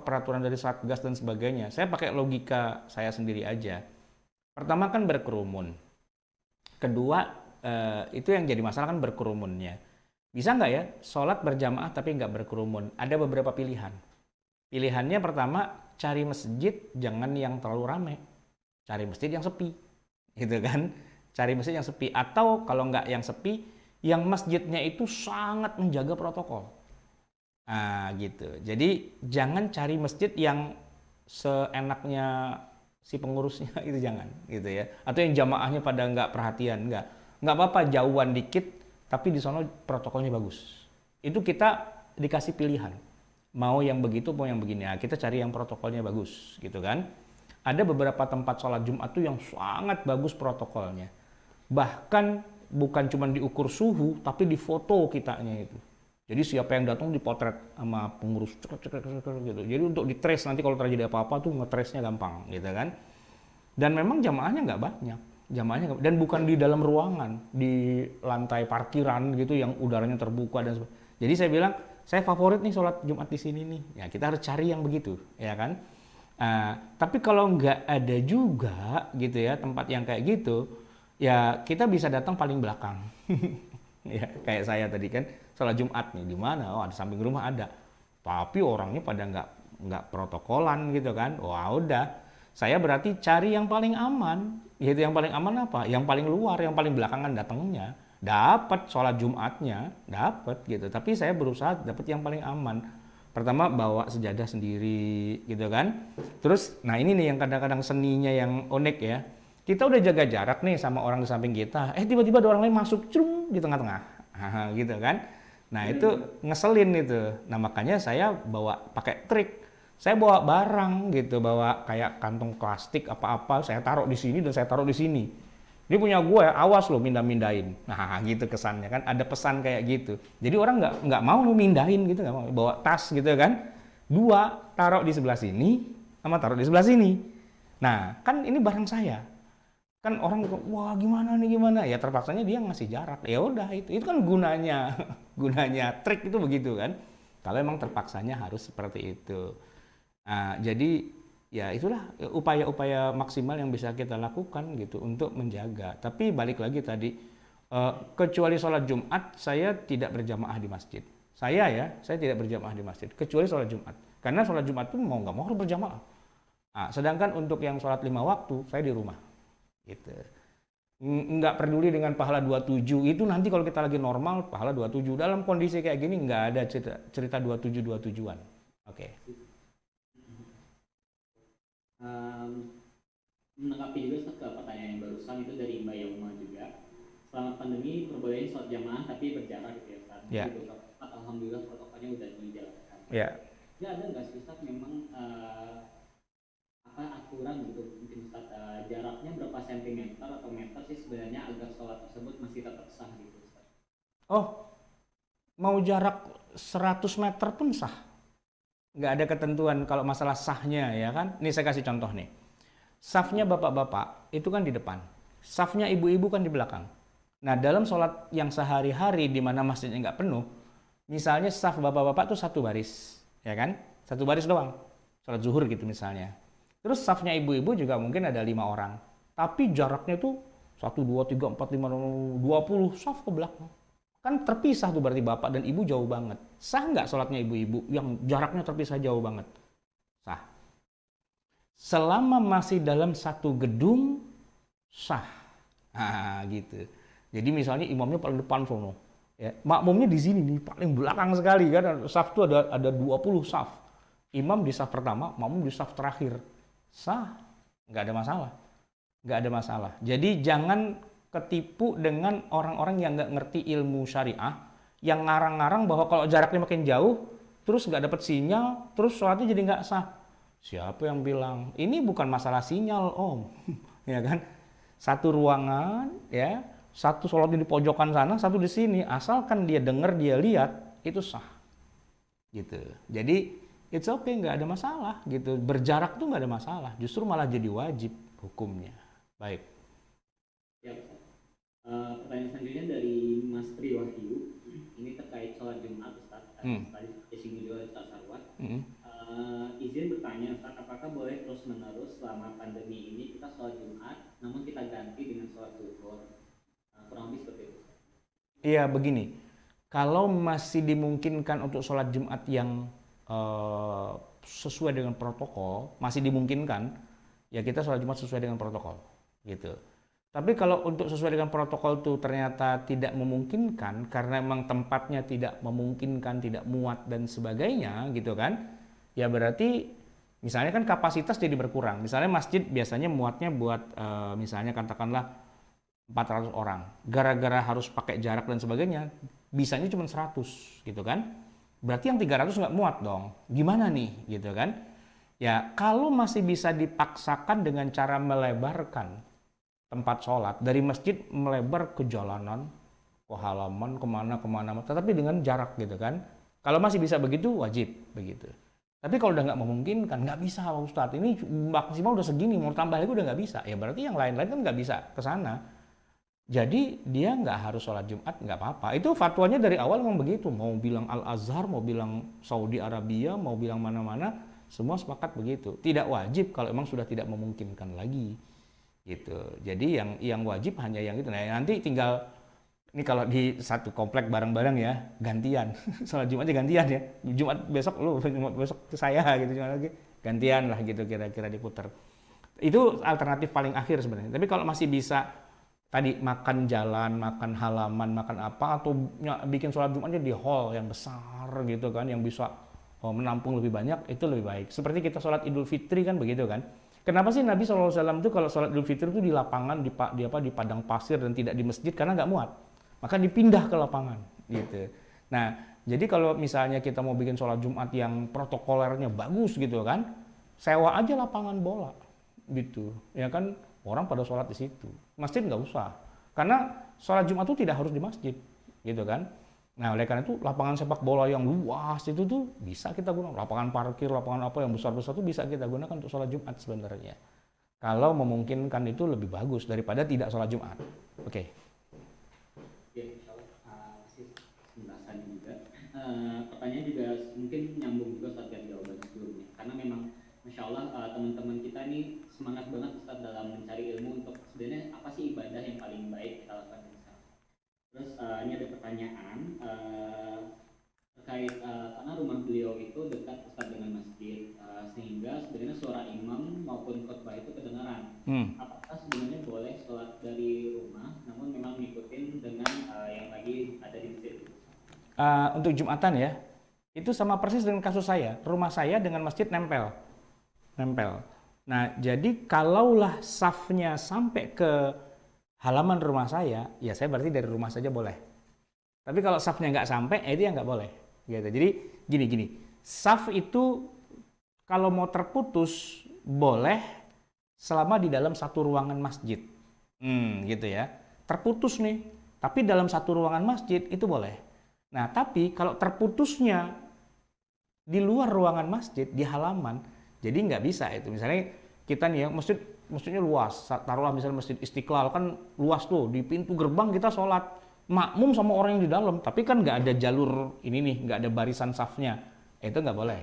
peraturan dari Satgas dan sebagainya. Saya pakai logika saya sendiri aja. Pertama kan berkerumun. Kedua itu yang jadi masalah kan berkerumunnya. Bisa nggak ya sholat berjamaah tapi nggak berkerumun? Ada beberapa pilihan. Pilihannya pertama, cari masjid jangan yang terlalu ramai. Cari masjid yang sepi. Gitu kan. Cari masjid yang sepi. Atau kalau nggak yang sepi, yang masjidnya itu sangat menjaga protokol. Nah gitu. Jadi jangan cari masjid yang seenaknya si pengurusnya itu jangan gitu ya. Atau yang jamaahnya pada nggak perhatian, nggak apa-apa jauhan dikit, tapi di sana protokolnya bagus. Itu kita dikasih pilihan. Mau yang begitu, mau yang begini. Nah, kita cari yang protokolnya bagus, gitu kan. Ada beberapa tempat sholat Jumat tuh yang sangat bagus protokolnya. Bahkan bukan cuma diukur suhu, tapi difoto kitanya itu. Jadi siapa yang datang dipotret sama pengurus, gitu. Jadi untuk di-trace nanti kalau terjadi apa-apa tuh nge-trace-nya gampang, gitu kan. Dan memang jamaahnya nggak banyak. Jamaahnya dan bukan di dalam ruangan, di lantai parkiran gitu yang udaranya terbuka dan sebagainya. Jadi saya bilang, saya favorit nih sholat Jumat di sini nih. Ya kita harus cari yang begitu, ya kan? Tapi kalau nggak ada juga gitu ya tempat yang kayak gitu, ya kita bisa datang paling belakang. Ya kayak saya tadi kan sholat Jumat nih di mana? Oh, ada samping rumah ada. Tapi orangnya pada nggak protokolan gitu kan. Wah udah, saya berarti cari yang paling aman. Yaitu yang paling aman apa? Yang paling luar, yang paling belakangan datangnya. Dapat sholat Jumatnya, dapat gitu. Tapi saya berusaha dapat yang paling aman. Pertama bawa sejadah sendiri gitu kan. Terus, nah ini nih yang kadang-kadang seninya yang unik ya. Kita udah jaga jarak nih sama orang di samping kita. Tiba-tiba ada orang lain masuk cung di tengah-tengah. Gitu kan. Nah itu ngeselin itu. Nah makanya saya bawa pakai trik. Saya bawa barang gitu, bawa kayak kantong plastik apa-apa, saya taruh di sini dan saya taruh di sini. Dia punya gue, awas lo mindah-mindahin. Nah gitu kesannya kan, ada pesan kayak gitu. Jadi orang nggak mau lo mindahin gitu, nggak mau bawa tas gitu kan. Dua taruh di sebelah sini, sama taruh di sebelah sini. Nah kan ini barang saya. Kan orang wah gimana nih gimana, ya terpaksanya dia ngasih jarak. Ya udah itu kan gunanya gunanya trik itu begitu kan. Kalau emang terpaksanya harus seperti itu. Jadi ya itulah upaya-upaya maksimal yang bisa kita lakukan gitu untuk menjaga. Tapi balik lagi tadi, kecuali sholat Jumat saya tidak berjamaah di masjid. Saya tidak berjamaah di masjid kecuali sholat Jumat. Karena sholat Jumat itu mau nggak mau harus berjamaah. Sedangkan untuk yang sholat 5 waktu saya di rumah. Gitu. Nggak peduli dengan pahala 27 itu nanti kalau kita lagi normal pahala 27. Dalam kondisi kayak gini nggak ada cerita 27-27an. Oke. Menanggapi juga Ustaz ke pertanyaan yang barusan itu dari Mbak Yauma juga. Selama pandemi perbolehan sholat jamaah tapi berjarak gitu ya Ustaz. Ya. Alhamdulillah protokolnya udah dijalankan. Ya. Ya ada nggak sih Ustaz memang aturan gitu mungkin Ustaz jaraknya berapa sentimeter atau meter sih sebenarnya agar sholat tersebut masih tetap sah gitu Ustaz? Oh, mau jarak 100 meter pun sah. Nggak ada ketentuan kalau masalah sahnya ya kan. Ini saya kasih contoh nih. Safnya bapak-bapak itu kan di depan. Safnya ibu-ibu kan di belakang. Nah dalam sholat yang sehari-hari di mana masjidnya nggak penuh, misalnya saf bapak-bapak tuh satu baris, ya kan? Satu baris doang. Sholat zuhur gitu misalnya. Terus safnya ibu-ibu juga mungkin ada 5 orang. Tapi jaraknya tuh 1, 2, 3, 4, 5, 20 saf ke belakang. Kan terpisah tuh berarti bapak dan ibu jauh banget. Sah nggak sholatnya ibu-ibu yang jaraknya terpisah jauh banget? Sah. Selama masih dalam satu gedung, sah. Gitu. Jadi misalnya imamnya paling depan sono. Ya, makmumnya di sini nih, paling belakang sekali kan. Saf itu ada 20 saf. Imam di saf pertama, makmum di saf terakhir. Sah. Nggak ada masalah. Nggak ada masalah. Jadi jangan ketipu dengan orang-orang yang nggak ngerti ilmu syariah, yang ngarang-ngarang bahwa kalau jaraknya makin jauh, terus nggak dapat sinyal, terus sholatnya jadi nggak sah. Siapa yang bilang? Ini bukan masalah sinyal, Om. Ya kan? Satu ruangan, ya, satu sholatnya di pojokan sana, satu di sini. Asalkan dia dengar, dia lihat, itu sah. Gitu. Jadi, it's okay, nggak ada masalah. Gitu. Berjarak tuh nggak ada masalah. Justru malah jadi wajib hukumnya. Baik. Ya, pertanyaan selanjutnya dari Mas Tri Wahyu. Ini terkait sholat Jumat, Ustaz. Tadi disinggung juga Ustaz Sarwan. Izin bertanya, Ustaz, apakah boleh terus-menerus selama pandemi ini kita sholat Jumat, namun kita ganti dengan sholat zuhur? Kurang lebih seperti itu. Iya, begini. Kalau masih dimungkinkan untuk sholat Jumat yang sesuai dengan protokol, masih dimungkinkan, ya kita sholat Jumat sesuai dengan protokol. Gitu. Tapi kalau untuk sesuai dengan protokol itu ternyata tidak memungkinkan karena memang tempatnya tidak memungkinkan, tidak muat dan sebagainya gitu kan. Ya berarti misalnya kan kapasitas jadi berkurang. Misalnya masjid biasanya muatnya buat misalnya katakanlah 400 orang. Gara-gara harus pakai jarak dan sebagainya, bisanya cuma 100 gitu kan. Berarti yang 300 nggak muat dong. Gimana nih gitu kan. Ya kalau masih bisa dipaksakan dengan cara melebarkan tempat sholat dari masjid melebar ke jalanan, ke halaman, kemana, tetapi dengan jarak gitu kan. Kalau masih bisa begitu wajib begitu. Tapi kalau udah nggak memungkinkan, nggak bisa Pak Ustadz, ini maksimal udah segini, mau tambah lagi udah nggak bisa. Ya berarti yang lain-lain kan nggak bisa ke sana. Jadi dia nggak harus sholat Jumat, nggak apa-apa. Itu fatwanya dari awal memang begitu. Mau bilang Al-Azhar, mau bilang Saudi Arabia, mau bilang mana-mana, semua sepakat begitu. Tidak wajib kalau emang sudah tidak memungkinkan lagi. Gitu. Jadi yang wajib hanya yang itu. Nah nanti tinggal ini kalau di satu komplek bareng-bareng ya gantian. Sholat Jumatnya gantian ya. Jumat besok lu, Jumat besok saya gitu, Jumat lagi gantian lah gitu kira-kira diputar. Itu alternatif paling akhir sebenarnya. Tapi kalau masih bisa tadi makan jalan, makan halaman, makan apa, atau bikin sholat Jumatnya di hall yang besar gitu kan, yang bisa menampung lebih banyak, itu lebih baik. Seperti kita sholat Idul Fitri kan begitu kan. Kenapa sih Nabi SAW itu kalau sholat Idul Fitri itu di lapangan, di padang pasir dan tidak di masjid karena nggak muat. Maka dipindah ke lapangan gitu. Nah, jadi kalau misalnya kita mau bikin sholat Jumat yang protokolernya bagus gitu kan, sewa aja lapangan bola gitu. Ya kan orang pada sholat di situ. Masjid nggak usah. Karena sholat Jumat itu tidak harus di masjid gitu kan. Nah, oleh karena itu lapangan sepak bola yang luas itu tuh bisa kita gunakan. Lapangan parkir, lapangan apa yang besar-besar itu bisa kita gunakan untuk sholat Jumat sebenarnya. Kalau memungkinkan itu lebih bagus daripada tidak sholat Jumat. Oke. Ya, insya Allah masih penjelasan juga. Pertanyaan juga mungkin nyambung juga saat yang jawaban sebelumnya. Karena memang Masya Allah teman-teman kita ini semangat banget Ustaz dalam mencari ilmu untuk sebenarnya apa sih ibadah yang paling baik kita lakukan di sana. Terus ini ada pertanyaan terkait karena rumah beliau itu dekat Ustaz dengan masjid sehingga sebenarnya suara imam maupun khutbah itu kedengaran. Apakah sebenarnya boleh sholat dari rumah namun memang ngikutin dengan yang lagi ada di masjid? Untuk Jumatan ya, itu sama persis dengan kasus saya. Rumah saya dengan masjid nempel. Nah, jadi kalaulah safnya sampai ke halaman rumah saya, ya saya berarti dari rumah saja boleh. Tapi kalau safnya nggak sampai, itu ya nggak boleh. Gitu. Jadi gini, saf itu kalau mau terputus boleh selama di dalam satu ruangan masjid. Gitu ya. Terputus nih, tapi dalam satu ruangan masjid itu boleh. Nah, tapi kalau terputusnya di luar ruangan masjid, di halaman, jadi nggak bisa itu. Misalnya kita nih ya, masjidnya luas. Taruhlah misalnya Masjid Istiqlal kan luas tuh, di pintu gerbang kita sholat makmum sama orang yang di dalam, tapi kan nggak ada jalur ini nih, nggak ada barisan safnya. Itu nggak boleh,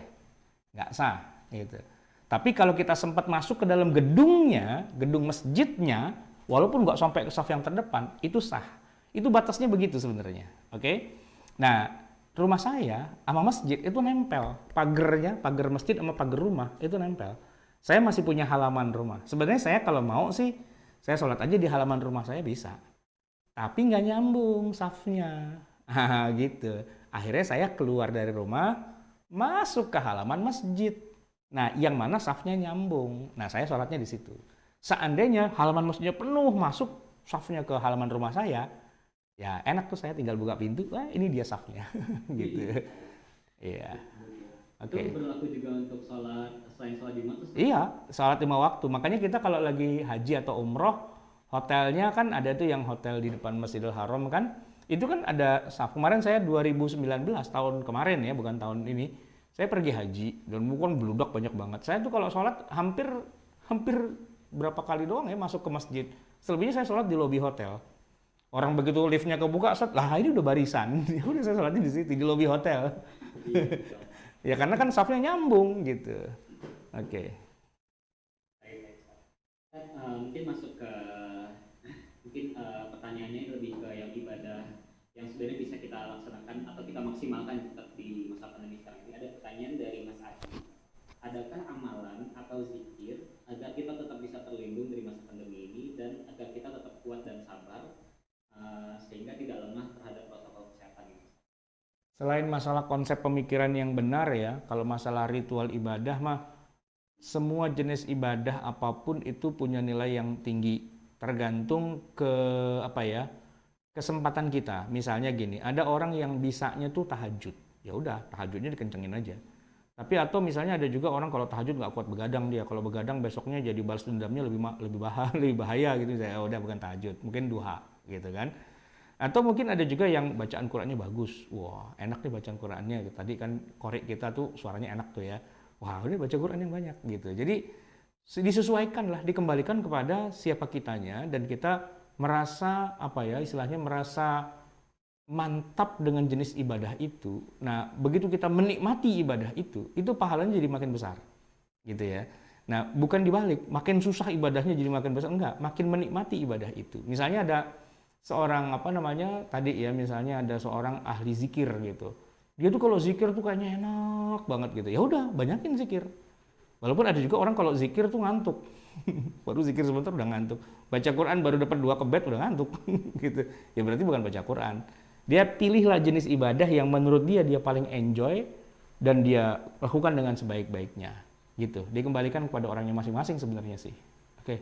nggak sah gitu. Tapi kalau kita sempat masuk ke dalam gedungnya, gedung masjidnya, walaupun nggak sampai ke saf yang terdepan, itu sah. Itu batasnya begitu sebenarnya. Oke? Nah, rumah saya sama masjid itu nempel. Pagernya, pagar masjid sama pagar rumah itu nempel. Saya masih punya halaman rumah. Sebenarnya saya kalau mau sih, saya sholat aja di halaman rumah saya bisa. Tapi nggak nyambung safnya. Gitu. Akhirnya saya keluar dari rumah, masuk ke halaman masjid. Nah, yang mana safnya nyambung. Nah, saya sholatnya di situ. Seandainya halaman masjidnya penuh, masuk safnya ke halaman rumah saya, ya enak tuh saya tinggal buka pintu, ini dia safnya. Gitu. Iya. Oke. Itu berlaku juga untuk sholat selain sholat Jumat? Iya, sholat 5 waktu. Makanya kita kalau lagi haji atau umroh, hotelnya kan ada tuh yang hotel di depan Masjidil Haram kan, itu kan ada saf. Kemarin saya 2019 tahun kemarin ya, bukan tahun ini, saya pergi haji dan bukan beludak banyak banget. Saya tuh kalau sholat hampir berapa kali doang ya masuk ke masjid. Selebihnya saya sholat di lobi hotel. Orang begitu liftnya kebuka, lah ini udah barisan. Ya udah saya sholatnya di situ di lobi hotel. Ya karena kan safnya nyambung gitu. Oke. Mungkin masuk ke pertanyaannya lebih ke yang ibadah yang sebenarnya bisa kita laksanakan atau kita maksimalkan tetap di masa pandemi sekarang ini. Ada pertanyaan dari Mas Adi. Adakah amalan atau zikir agar kita tetap bisa terlindung dari masa pandemi ini dan agar kita tetap kuat dan sabar sehingga tidak lemah terhadap protokol kesehatan ini? Selain masalah konsep pemikiran yang benar ya, kalau masalah ritual ibadah mah semua jenis ibadah apapun itu punya nilai yang tinggi, tergantung ke kesempatan kita. Misalnya gini, ada orang yang bisanya tuh tahajud, ya udah tahajudnya dikencengin aja. Tapi atau misalnya ada juga orang kalau tahajud nggak kuat begadang dia, kalau begadang besoknya jadi balas dendamnya lebih bahaya gitu. Ya udah bukan tahajud, mungkin duha gitu kan. Atau mungkin ada juga yang bacaan Qur'annya bagus. Wah, enak nih bacaan Qur'annya. Tadi kan korek kita tuh suaranya enak tuh ya. Wah, udah baca Quran yang banyak gitu. Jadi disesuaikan lah, dikembalikan kepada siapa kitanya dan kita merasa apa ya istilahnya merasa mantap dengan jenis ibadah itu. Nah, begitu kita menikmati ibadah itu pahalanya jadi makin besar, gitu ya. Nah, bukan dibalik, makin susah ibadahnya jadi makin besar, enggak, makin menikmati ibadah itu. Misalnya ada seorang apa namanya tadi ya, misalnya ada seorang ahli zikir gitu. Dia tuh kalau zikir tuh kayaknya enak banget gitu. Ya udah, banyakin zikir. Walaupun ada juga orang kalau zikir tuh ngantuk. Baru zikir sebentar udah ngantuk. Baca Quran baru dapat 2 kebet udah ngantuk gitu. Ya berarti bukan baca Quran. Dia pilihlah jenis ibadah yang menurut dia paling enjoy dan dia lakukan dengan sebaik-baiknya. Gitu. Dikembalikan kepada orangnya masing-masing sebenarnya sih. Oke.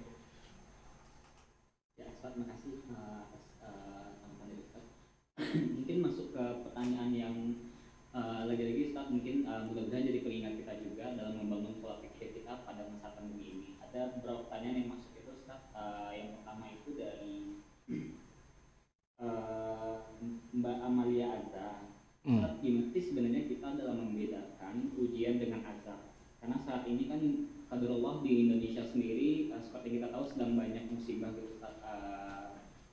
Ya, Ustaz, makasih atas tambahan dari Ustaz. Mungkin masuk ke pertanyaan yang lagi-lagi Ustaz, mungkin mudah-mudahan jadi pengingat kita juga dalam membangun pola pikir kita pada masa pandemi ini. Ada beberapa pertanyaan yang masuk itu Ustaz. Yang pertama itu dari Mbak Amalia Azza. Ustaz, gimana sih sebenarnya kita dalam membedakan ujian dengan azab? Karena saat ini kan qadarullah di Indonesia sendiri seperti kita tahu sedang banyak musibah gitu Ustaz.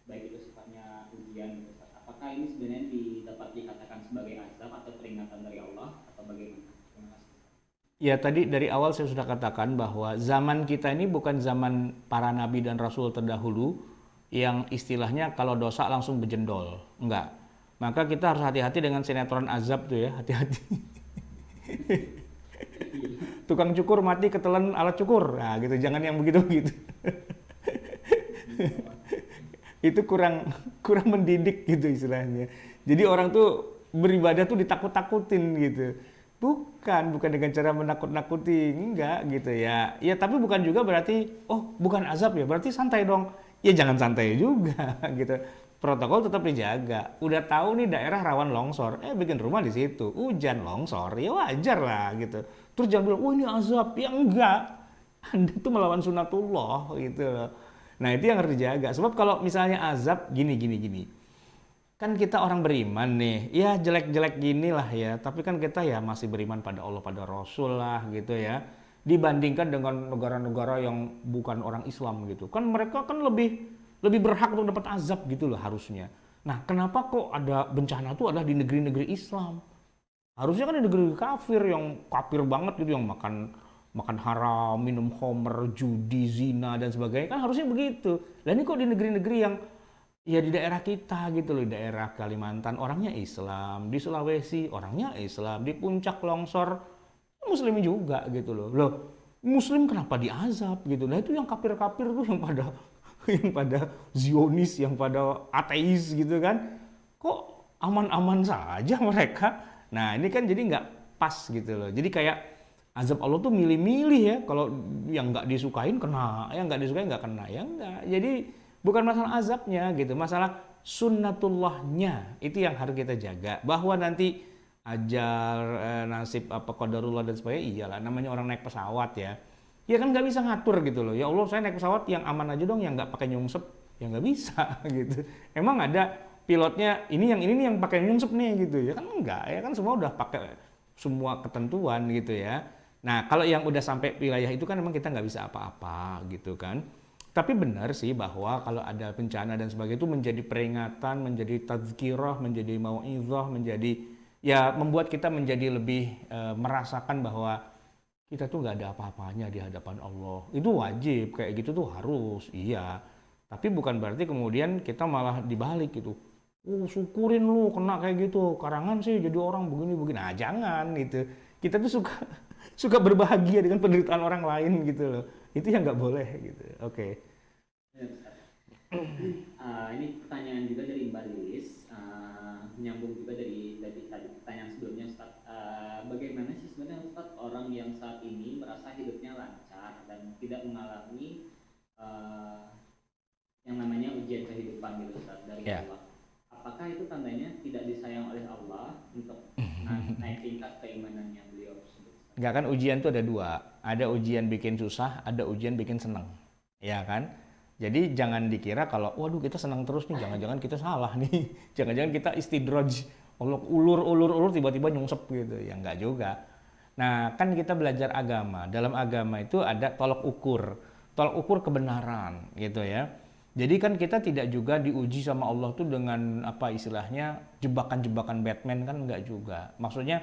Baik itu sifatnya ujian gitu Ustaz. Apakah ini sebenarnya dapat dikatakan sebagai azab atau peringatan dari Allah atau bagaimana? Terima kasih. Ya tadi dari awal saya sudah katakan bahwa zaman kita ini bukan zaman para nabi dan rasul terdahulu yang istilahnya kalau dosa langsung bejendol. Enggak. Maka kita harus hati-hati dengan sinetron azab tuh ya, hati-hati. Tukang cukur mati ketelan alat cukur. Nah, gitu. Jangan yang begitu-begitu. Itu kurang mendidik gitu istilahnya. Jadi orang tuh beribadah tuh ditakut-takutin gitu. Bukan dengan cara menakut-nakuti, enggak gitu ya. Ya tapi bukan juga berarti bukan azab ya, berarti santai dong. Ya jangan santai juga gitu. Protokol tetap dijaga. Udah tahu nih daerah rawan longsor, bikin rumah di situ. Hujan longsor, ya wajar lah gitu. Terus jangan bilang, ini azab. Ya enggak. Anda tuh melawan sunatullah gitu loh. Nah, itu yang harus dijaga. Sebab kalau misalnya azab gini. Kan kita orang beriman nih. Ya jelek-jelek gini lah ya. Tapi kan kita ya masih beriman pada Allah, pada Rasul lah gitu ya. Dibandingkan dengan negara-negara yang bukan orang Islam gitu. Kan mereka kan lebih berhak untuk dapat azab gitu loh harusnya. Nah, kenapa kok ada bencana tuh adalah di negeri-negeri Islam? Harusnya kan di negeri kafir yang kafir banget gitu, yang makan haram, minum khamr, judi, zina dan sebagainya. Kan harusnya begitu. Lah ini kok di negeri-negeri yang ya di daerah kita gitu loh, di daerah Kalimantan orangnya Islam, di Sulawesi orangnya Islam, di puncak longsor Muslim juga gitu loh. Loh, Muslim kenapa diazab gitu? Nah itu yang kafir-kafir tuh yang pada Zionis, yang pada ateis gitu kan. Kok aman-aman saja mereka? Nah ini kan jadi nggak pas gitu loh. Jadi kayak azab Allah tuh milih-milih ya. Kalau yang nggak disukain kena, yang nggak disukain nggak kena. Ya nggak. Jadi bukan masalah azabnya gitu. Masalah sunnatullahnya. Itu yang harus kita jaga. Bahwa nanti ajal, nasib, qadarullah dan sebagainya, iyalah. Namanya orang naik pesawat ya. Ya kan nggak bisa ngatur gitu loh. Ya Allah saya naik pesawat yang aman aja dong, yang nggak pakai nyungsep. Ya nggak bisa gitu. Emang ada pilotnya ini nih yang pakai nyungsep nih gitu ya kan enggak ya kan semua udah pakai semua ketentuan gitu ya. Nah kalau yang udah sampai wilayah itu kan memang kita nggak bisa apa-apa gitu kan. Tapi benar sih bahwa kalau ada bencana dan sebagainya itu menjadi peringatan, menjadi tazkirah, menjadi mau'izah, menjadi ya membuat kita menjadi lebih merasakan bahwa kita tuh nggak ada apa-apanya di hadapan Allah. Itu wajib, kayak gitu tuh harus, iya. Tapi bukan berarti kemudian kita malah dibalik gitu. Syukurin lu kena kayak gitu. Karangan sih jadi orang begini-begini. Nah, jangan gitu. Kita tuh suka suka berbahagia dengan penderitaan orang lain gitu loh. Itu yang nggak boleh gitu. Oke. Ini pertanyaan juga dari Mbak Lilis, menyambung juga dari tadi pertanyaan sebelumnya Ustaz. Bagaimana sih sebenarnya Ustaz orang yang saat ini merasa hidupnya lancar dan tidak mengalami yang namanya ujian kehidupan gitu Ustaz dari Allah? Apakah itu tandanya tidak disayang oleh Allah untuk naik tingkat keimanannya beliau tersebut? Enggak, kan ujian itu ada dua. Ada ujian bikin susah, ada ujian bikin seneng. Ya kan? Jadi jangan dikira kalau waduh kita senang terus nih, jangan-jangan kita salah nih. Jangan-jangan kita istidraj. Allah ulur tiba-tiba nyungsep gitu. Ya enggak juga. Nah, kan kita belajar agama. Dalam agama itu ada tolok ukur kebenaran, gitu ya. Jadi kan kita tidak juga diuji sama Allah tuh dengan apa istilahnya jebakan-jebakan Batman kan enggak juga. Maksudnya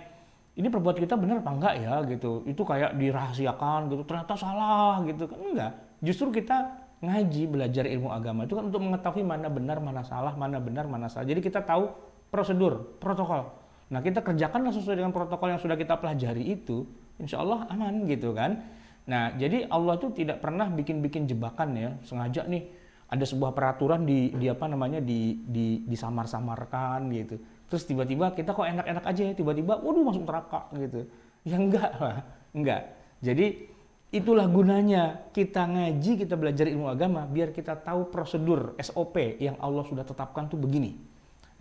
ini perbuatan kita benar apa enggak ya gitu. Itu kayak dirahasiakan gitu. Ternyata salah gitu kan enggak. Justru kita ngaji belajar ilmu agama itu kan untuk mengetahui mana benar, mana salah, mana benar, mana salah. Jadi kita tahu prosedur, protokol. Nah kita kerjakanlah sesuai dengan protokol yang sudah kita pelajari itu, insya Allah aman gitu kan. Nah jadi Allah tuh tidak pernah bikin-bikin jebakan ya, sengaja nih ada sebuah peraturan di apa namanya disamar-samarkan gitu. Terus tiba-tiba kita kok enak-enak aja ya, tiba-tiba waduh masuk neraka gitu. Ya enggak lah, enggak. Jadi itulah gunanya kita ngaji, kita belajar ilmu agama biar kita tahu prosedur SOP yang Allah sudah tetapkan tuh begini.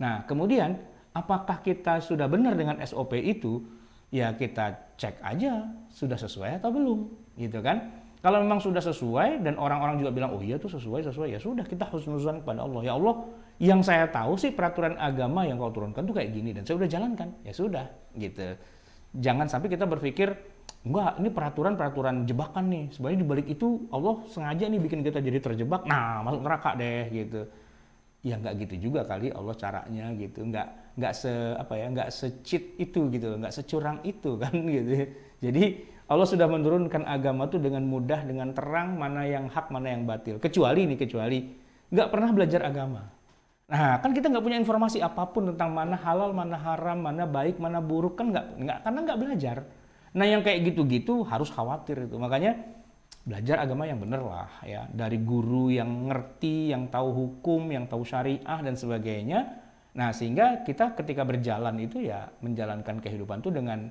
Nah, kemudian apakah kita sudah benar dengan SOP itu? Ya kita cek aja sudah sesuai atau belum, gitu kan? Kalau memang sudah sesuai dan orang-orang juga bilang oh iya tuh sesuai, ya sudah kita husnuzan kepada Allah. Ya Allah, yang saya tahu sih peraturan agama yang kau turunkan tuh kayak gini dan saya udah jalankan. Ya sudah, gitu. Jangan sampai kita berpikir enggak, ini peraturan jebakan nih. Sebenarnya di balik itu Allah sengaja nih bikin kita jadi terjebak. Nah, masuk neraka deh gitu. Ya nggak gitu juga kali Allah caranya gitu. Nggak se-cheat itu gitu, nggak securang itu kan gitu. Jadi Allah sudah menurunkan agama tuh dengan mudah, dengan terang, mana yang hak, mana yang batil. Kecuali nggak pernah belajar agama. Nah, kan kita nggak punya informasi apapun tentang mana halal, mana haram, mana baik, mana buruk kan karena nggak belajar. Nah, yang kayak gitu-gitu harus khawatir itu. Makanya belajar agama yang bener lah ya, dari guru yang ngerti, yang tahu hukum, yang tahu syariah dan sebagainya. Nah, sehingga kita ketika berjalan itu ya menjalankan kehidupan itu dengan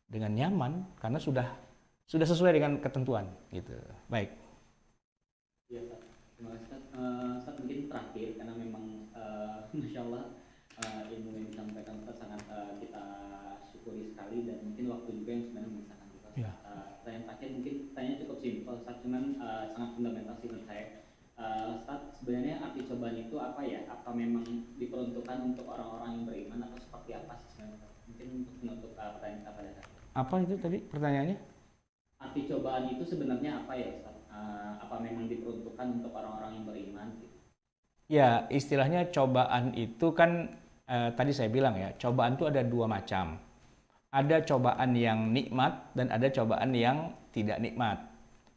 nyaman karena sudah sesuai dengan ketentuan gitu. Baik. Iya, Ustaz. Terima kasih, Ustaz. Ustaz, mungkin terakhir karena memang Masya Allah ilmu yang disampaikan Ustaz sangat kita syukuri sekali dan mungkin waktu juga yang sebenarnya memisahkan kita. Ya. Pertanyaan terakhir mungkin pertanyaan cukup simpel, Ustaz, cuman sangat fundamental sih menurut saya. Ustaz, sebenarnya arti cobaan itu apa ya? Apa memang diperuntukkan untuk orang-orang yang beriman atau seperti apa sih sebenarnya? Mungkin untuk menutup pertanyaan kita pada saat ini. Apa itu tadi pertanyaannya? Arti cobaan itu sebenarnya apa ya, Ustaz? Apa memang diperuntukkan untuk orang-orang yang beriman? Gitu? Ya, istilahnya cobaan itu kan tadi saya bilang ya, cobaan itu ada dua macam. Ada cobaan yang nikmat dan ada cobaan yang tidak nikmat.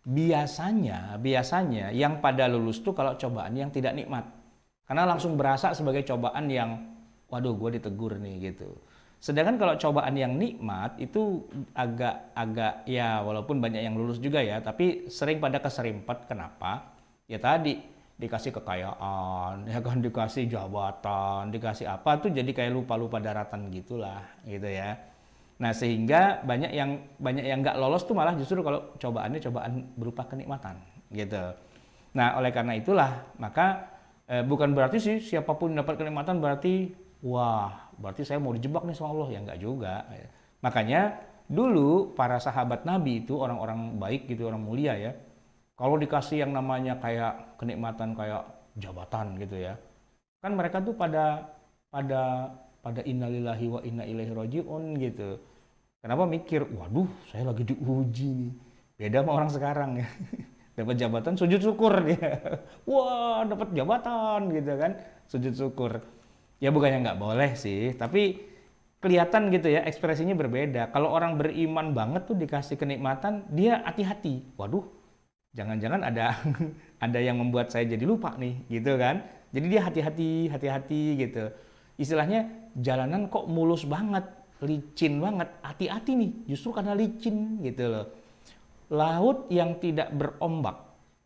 Biasanya yang pada lulus tuh kalau cobaan yang tidak nikmat. Karena langsung berasa sebagai cobaan yang waduh gue ditegur nih gitu. Sedangkan kalau cobaan yang nikmat itu agak ya walaupun banyak yang lulus juga ya, tapi sering pada keserimpet. Kenapa? Ya tadi dikasih kekayaan, ya kan dikasih jabatan, dikasih apa tuh jadi kayak lupa-lupa daratan gitulah gitu ya. Nah, sehingga banyak yang nggak lolos tuh malah justru kalau cobaannya cobaan berupa kenikmatan gitu. Nah, oleh karena itulah maka bukan berarti sih siapapun dapat kenikmatan berarti wah, berarti saya mau dijebak nih sama Allah, ya enggak juga. Makanya dulu para sahabat Nabi itu orang-orang baik gitu, orang mulia ya. Kalau dikasih yang namanya kayak kenikmatan kayak jabatan gitu ya. Kan mereka tuh pada innalillahi wa inna ilaihi rajiun gitu. Kenapa mikir, waduh, saya lagi diuji nih. Beda sama orang sekarang ya. Dapat jabatan sujud syukur dia. Wah, dapat jabatan gitu kan. Sujud syukur. Ya bukannya nggak boleh sih, tapi kelihatan gitu ya ekspresinya berbeda. Kalau orang beriman banget tuh dikasih kenikmatan, dia hati-hati. Waduh, jangan-jangan ada ada yang membuat saya jadi lupa nih, gitu kan? Jadi dia hati-hati gitu. Istilahnya jalanan kok mulus banget, licin banget, hati-hati nih. Justru karena licin gitu loh. Laut yang tidak berombak,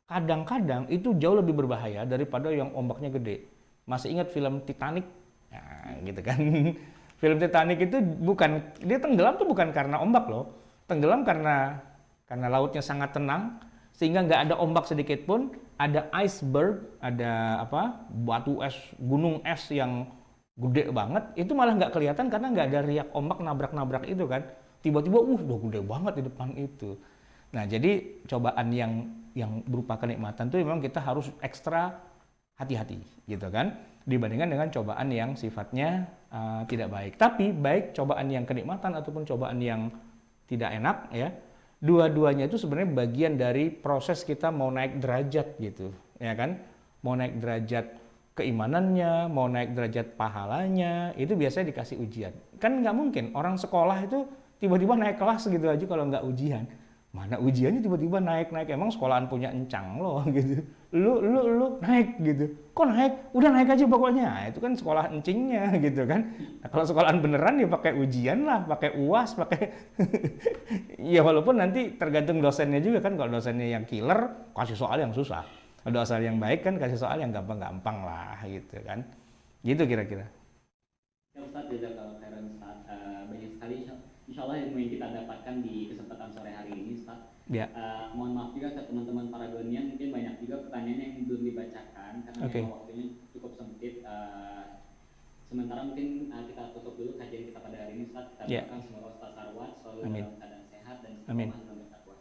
kadang-kadang itu jauh lebih berbahaya daripada yang ombaknya gede. Masih ingat film Titanic? Nah, gitu kan. Film Titanic itu dia tenggelam tuh bukan karena ombak loh. Tenggelam karena lautnya sangat tenang sehingga nggak ada ombak sedikit pun, ada iceberg, ada batu es, gunung es yang gede banget, itu malah nggak kelihatan karena nggak ada riak ombak nabrak-nabrak itu kan. Tiba-tiba udah gede banget di depan itu. Nah, jadi cobaan yang berupa kenikmatan tuh memang kita harus ekstra hati-hati gitu kan, dibandingkan dengan cobaan yang sifatnya tidak baik. Tapi baik cobaan yang kenikmatan ataupun cobaan yang tidak enak ya. Dua-duanya itu sebenarnya bagian dari proses kita mau naik derajat gitu, ya kan? Mau naik derajat keimanannya, mau naik derajat pahalanya, itu biasanya dikasih ujian. Kan nggak mungkin orang sekolah itu tiba-tiba naik kelas gitu aja kalau nggak ujian. Mana ujiannya tiba-tiba naik-naik, emang sekolahan punya encang loh gitu. Lu naik gitu. Kok naik? Udah naik aja pokoknya. Nah, itu kan sekolah encingnya gitu kan. Nah, kalau sekolahan beneran ya pakai ujian lah, pakai UAS, pakai ya walaupun nanti tergantung dosennya juga kan. Kalau dosennya yang killer, kasih soal yang susah. Kalau dosen yang baik kan kasih soal yang gampang-gampang lah gitu kan. Gitu kira-kira. Ya Ustadz, jazakallah khairan Ustadz. Banyak sekali insya Allah ilmu yang kita dapatkan di kesempatan sore hari ini Ustadz. Ya. Mohon maaf juga ke teman-teman Paragonian, mungkin banyak juga pertanyaan yang belum dibacakan karena memang waktunya cukup sempit. Sementara mungkin kita tutup dulu kajian kita pada hari ini Ustadz. Kita doakan semoga Ustadz Sarwat selalu dalam keadaan sehat dan istiqomah dalam bertakwa.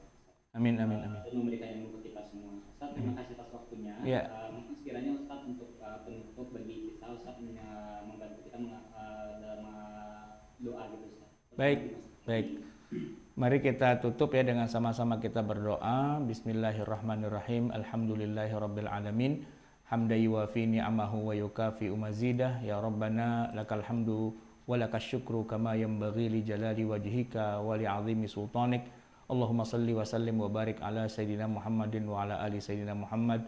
Amin. Dan memberikan ilmu ke kita semua. Ustadz, terima kasih atas waktunya. Mungkin sekiranya Ustadz untuk penutup bagi kita, Ustadz membantu kita dalam doa gitu Ustadz. Baik. Mari kita tutup ya dengan sama-sama kita berdoa. Bismillahirrahmanirrahim. Alhamdulillahirabbil alamin. Hamdan yuwafi ni'amahu wa yukafi'u mazidah. Ya Rabbana lakal hamdu wa lakas syukru kama yanbaghi li jalali wajhika wa li 'azimi sultanik. Allahumma salli wa sallim wa barik ala sayyidina Muhammadin wa ala ali sayyidina Muhammad.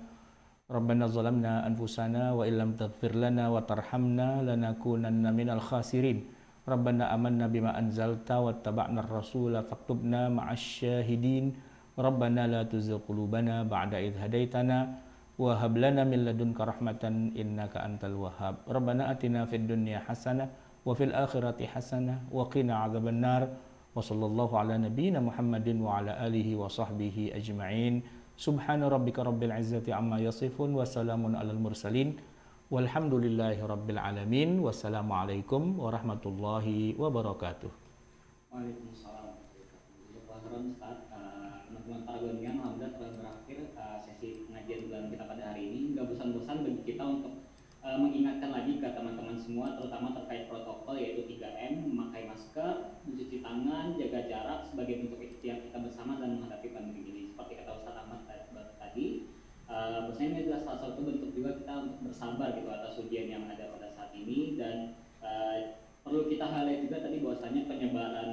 Rabbana zalamna anfusana wa illam taghfir lana wa tarhamna lanakunanna minal khasirin. Rabbana amanna bima anzalta wattaba'na ar-rasula faktubna ma'asy syahidin. Rabbana la tuzigh qulubana ba'da idh hadaitana wa hab lana min ladunka rahmatan innaka antal wahhab. Rabbana atina fid dunya hasanah wa fil akhirati hasanah wa qina adzabannar. Wa sallallahu ala nabiyyina Muhammadin wa ala alihi wa sahbihi ajma'in. Subhana rabbika rabbil izzati amma yasifun wa salamun alal mursalin. Walhamdulillahi rabbil alamin. Wassalamualaikum warahmatullahi wabarakatuh. Waalaikumsalam. Teman-teman Paragonian, alhamdulillah telah berakhir sesi pengajian bulan kita pada hari ini. Nggak bosan-bosan bagi kita untuk mengingatkan lagi ke teman-teman semua, terutama terkait protokol yaitu 3M, memakai masker, mencuci tangan, jaga jarak sebagai bentuk ikhtiar kita bersama dalam menghadapi pandemi ini. Seperti kata Ustaz Ahmad tadi, bahwasanya ini adalah salah satu bentuk juga kita untuk bersabar gitu atas ujian yang ada pada saat ini. Dan perlu kita highlight juga tadi bahwasanya penyebaran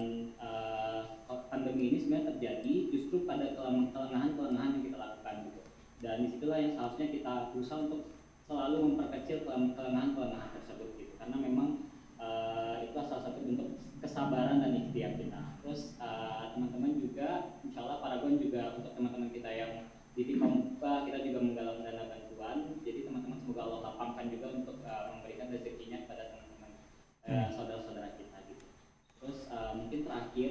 pandemi ini sebenarnya terjadi justru pada kelengahan-kelengahan yang kita lakukan gitu. Dan disitulah yang seharusnya kita berusaha untuk selalu memperkecil kelengahan-kelengahan tersebut gitu. Karena memang itulah salah satu bentuk kesabaran dan ikhtiar kita. Terus teman-teman juga, insya Allah Paragon juga untuk teman-teman kita yang di tim Pamuka, kita juga menggalang dana bantuan. Jadi teman-teman semoga Allah lapangkan juga untuk memberikan rezekinya kepada teman-teman saudara-saudara kita gitu. Terus mungkin terakhir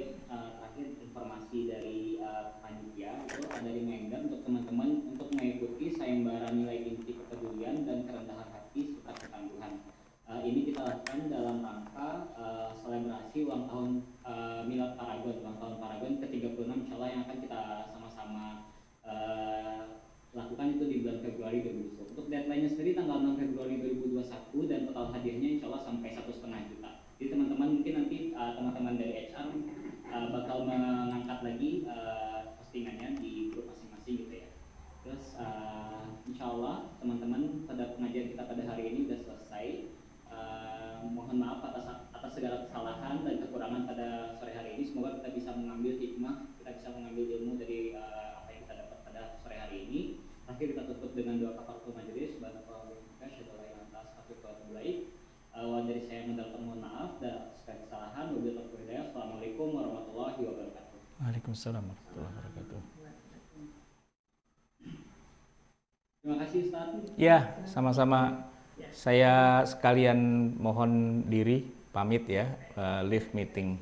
informasi dari panitia itu ada reminder untuk teman-teman untuk mengikuti sayembara nilai inti kepedulian dan kerendahan hati serta ketangguhan. Ini kita lakukan dalam rangka selebrasi ulang tahun Milad Paragon, ulang tahun Paragon ke-36 insyaallah yang akan kita sama-sama lakukan itu di bulan Februari 2020. Untuk deadline-nya sendiri tanggal 6 Februari 2021 dan total hadiahnya insya Allah sampai 1,5 juta. Jadi teman-teman mungkin nanti teman-teman dari HR bakal mengangkat lagi postingannya di grup masing-masing gitu ya. Terus insya Allah teman-teman pada pengajian kita pada hari ini sudah selesai. Mohon maaf atas segala kesalahan dan kekurangan pada sore hari ini. Semoga kita bisa mengambil hikmah, kita bisa mengambil ilmu dari apa yang kita dapat pada sore hari ini. Akhir kita tutup dengan doa kafaratul majelis. Dari saya mendapat mohon maaf dan segala kesalahan. Wabillahi taufiq wal hidayah. Assalamualaikum warahmatullahi wabarakatuh. Waalaikumsalam warahmatullahi wabarakatuh. Terima kasih Ustaz. Ya, sama-sama. Saya sekalian mohon diri pamit ya, live meeting.